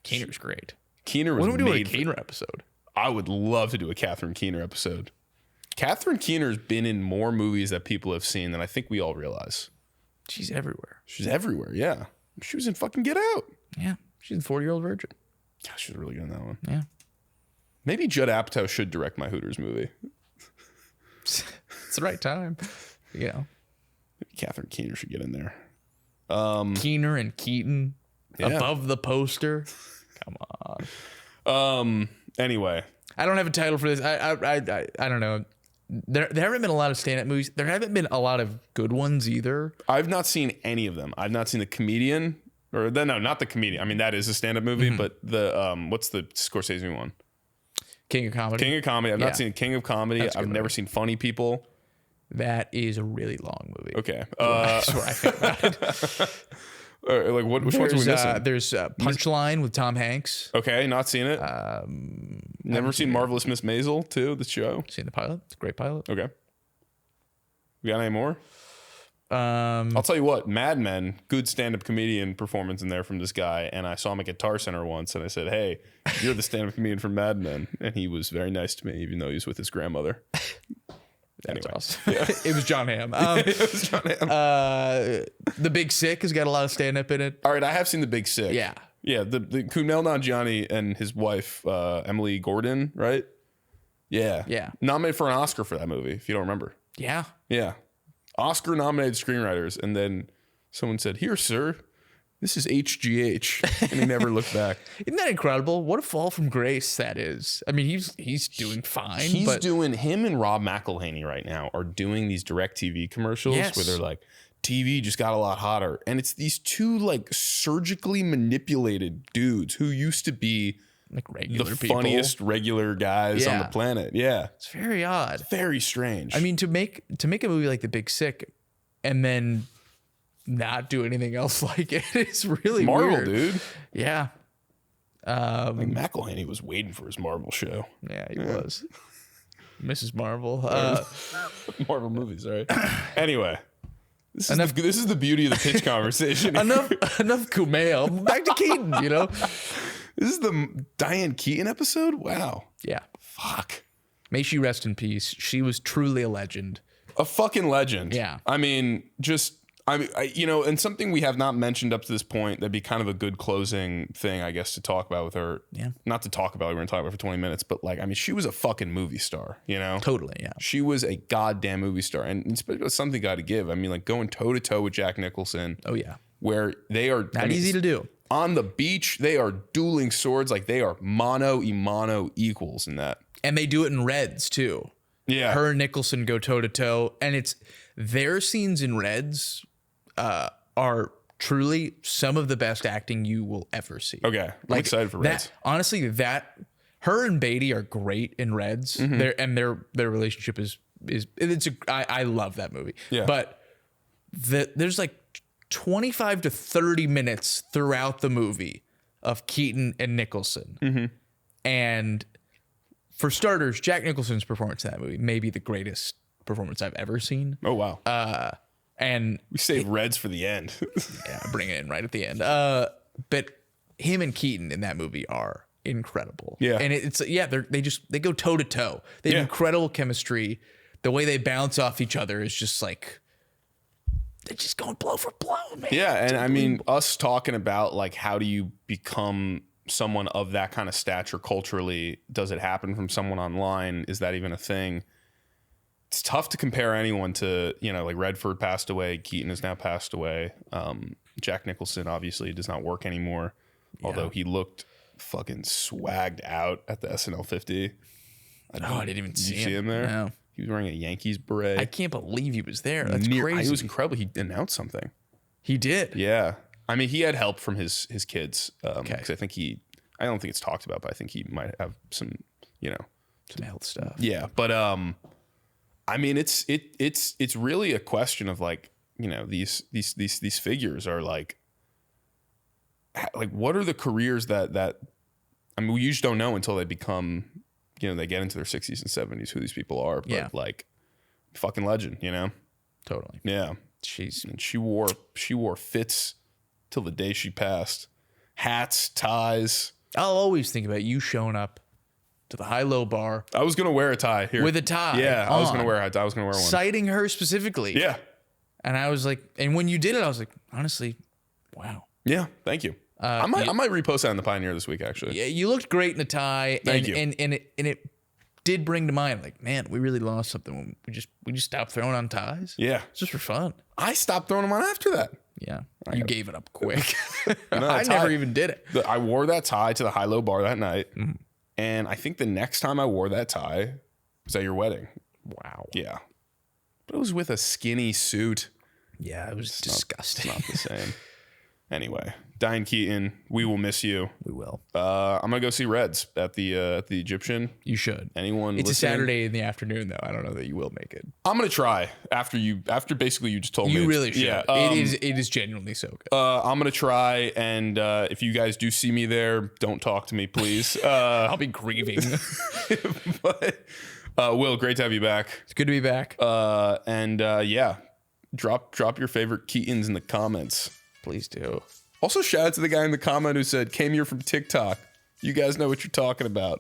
Keener's great. Keener was When would we do a made. Keener episode? I would love to do a Catherine Keener episode. Catherine Keener's been in more movies that people have seen than I think we all realize. She's everywhere. She's everywhere. Yeah. She was in fucking Get Out. Yeah. She's the 40-year-old virgin. Gosh, she was really good in that one. Yeah. Maybe Judd Apatow should direct my Hooters movie. It's the right time. You know. Maybe Catherine Keener should get in there. Keener and Keaton above the poster. Come on. Anyway. I don't have a title for this. I don't know. There haven't been a lot of stand-up movies. There haven't been a lot of good ones either. I've not seen any of them. I've not seen The Comedian. Not The Comedian. I mean, that is a stand-up movie, but the what's the Scorsese one? King of Comedy. King of Comedy. I've not seen King of Comedy. I've never seen Funny People. That is a really long movie. Okay. That's what I think about it. Which ones are we missing? There's Punchline with Tom Hanks. Okay, not seen it. Never seen Marvelous Miss Maisel too, the show. Seen the pilot. It's a great pilot. Okay. We got any more? I'll tell you what, Mad Men, good stand-up comedian performance in there from this guy. And I saw him at Guitar Center once and I said, "Hey, you're the stand-up comedian from Mad Men." And he was very nice to me, even though he was with his grandmother. That's awesome. Yeah. It was John Hamm. It was John Hamm. The Big Sick has got a lot of stand-up in it. All right, I have seen The Big Sick. Yeah. Yeah, the Kumail Nanjiani and his wife, Emily Gordon, right? Yeah. Yeah. Nominated for an Oscar for that movie, if you don't remember. Yeah. Yeah. Oscar-nominated screenwriters. And then someone said, "Here, sir, this is HGH." And he never looked back. Isn't that incredible? What a fall from grace that is. I mean, he's doing fine. Him and Rob McElhaney right now are doing these DirecTV commercials where they're like, "TV just got a lot hotter." And it's these two like surgically manipulated dudes who used to be like regular the people. Funniest regular guys on the planet. Yeah. It's very odd. Very strange. I mean, to make a movie like The Big Sick and then not do anything else like it is really Marvel, weird. dude. Yeah. Like McElhaney was waiting for his Marvel show. Yeah, he was. Mrs. Marvel. Marvel movies, all right. Anyway. This is the beauty of the pitch conversation. enough Kumail. Back to Keaton, you know? This is the Diane Keaton episode? Wow. Yeah. Fuck. May she rest in peace. She was truly a legend. A fucking legend. Yeah. I mean, and something we have not mentioned up to this point that'd be kind of a good closing thing, I guess, to talk about with her. Yeah. Not to talk about, we're going to talk about it for 20 minutes, but she was a fucking movie star, you know? Totally, yeah. She was a goddamn movie star. And it's something got to give. I mean, like going toe to toe with Jack Nicholson. Oh, yeah. Where they are not easy to do. On the beach, they are dueling swords. Like they are mano y mano equals in that. And they do it in Reds too. Yeah. Her and Nicholson go toe to toe, and it's their scenes in Reds are truly some of the best acting you will ever see. Okay, I'm excited for Reds. Honestly, her and Beatty are great in Reds. Their relationship I love that movie. Yeah. But there's like 25 to 30 minutes throughout the movie of Keaton and Nicholson. And for starters, Jack Nicholson's performance in that movie may be the greatest performance I've ever seen. Oh, wow. And We saved Reds for the end. yeah, bring it in right at the end. But him and Keaton in that movie are incredible. Yeah. And they go toe to toe. They have incredible chemistry. The way they bounce off each other is just like, they're just going blow for blow, man. Yeah, and I mean, us talking about like how do you become someone of that kind of stature culturally? Does it happen from someone online? Is that even a thing? It's tough to compare anyone to, like Redford passed away, Keaton has now passed away. Jack Nicholson obviously does not work anymore, although he looked fucking swagged out at the SNL 50. I didn't even see him there. No. He was wearing a Yankees beret. I can't believe he was there. That's crazy. It was incredible. He announced something. He did. Yeah. I mean, he had help from his kids. Okay. Because I don't think it's talked about, but I think he might have some, Some health stuff. Yeah. But I mean, it's really a question of like, these figures are like what are the careers that I mean, we usually don't know until they become, they get into their 60s and 70s who these people are. But like, fucking legend, Totally. Yeah. And she wore fits till the day she passed. Hats, ties. I'll always think about you showing up to the high-low bar. I was gonna wear a tie here with a tie. Yeah, I was gonna wear one. Citing her specifically. Yeah. And I was like, and when you did it, I was like, honestly, wow. Yeah, thank you. I might repost that on the Pioneer this week, actually. Yeah, you looked great in a tie. Thank you. And it did bring to mind, like, man, we really lost something when we just stopped throwing on ties. Yeah, it's just for fun. I stopped throwing them on after that. Yeah, you gave it up quick. I never even did it. I wore that tie to the high-low bar that night, and I think the next time I wore that tie was at your wedding. Wow. Yeah, but it was with a skinny suit. Yeah, it was disgusting. Not the same. Anyway, Diane Keaton, we will miss you. We will. I'm gonna go see Reds at the Egyptian. You should. Anyone? It's listening? a Saturday in the afternoon, though. I don't know that you will make it. I'm gonna try after basically you just told me. You really should. Yeah, it is genuinely so good. I'm gonna try, and if you guys do see me there, don't talk to me, please. I'll be grieving. But Will, great to have you back. It's good to be back. Yeah, drop your favorite Keatons in the comments. Please do. Also, shout out to the guy in the comment who said, came here from TikTok. You guys know what you're talking about.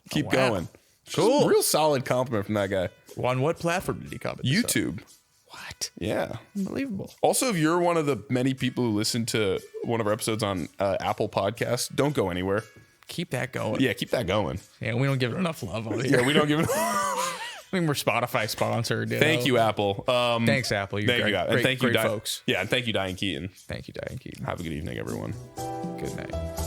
Keep going. Cool. Just a real solid compliment from that guy. On what platform did he comment? YouTube. What? Yeah. Unbelievable. Also, if you're one of the many people who listen to one of our episodes on Apple Podcasts, don't go anywhere. Keep that going. Yeah, keep that going. Yeah, we don't give it enough love over here. Yeah, we don't give it I mean, we're Spotify sponsored. Thank you, Apple. Thanks, Apple. You're thank great, you, guys. great, And thank you, great folks. Yeah, and thank you, Diane Keaton. Thank you, Diane Keaton. Have a good evening, everyone. Good night.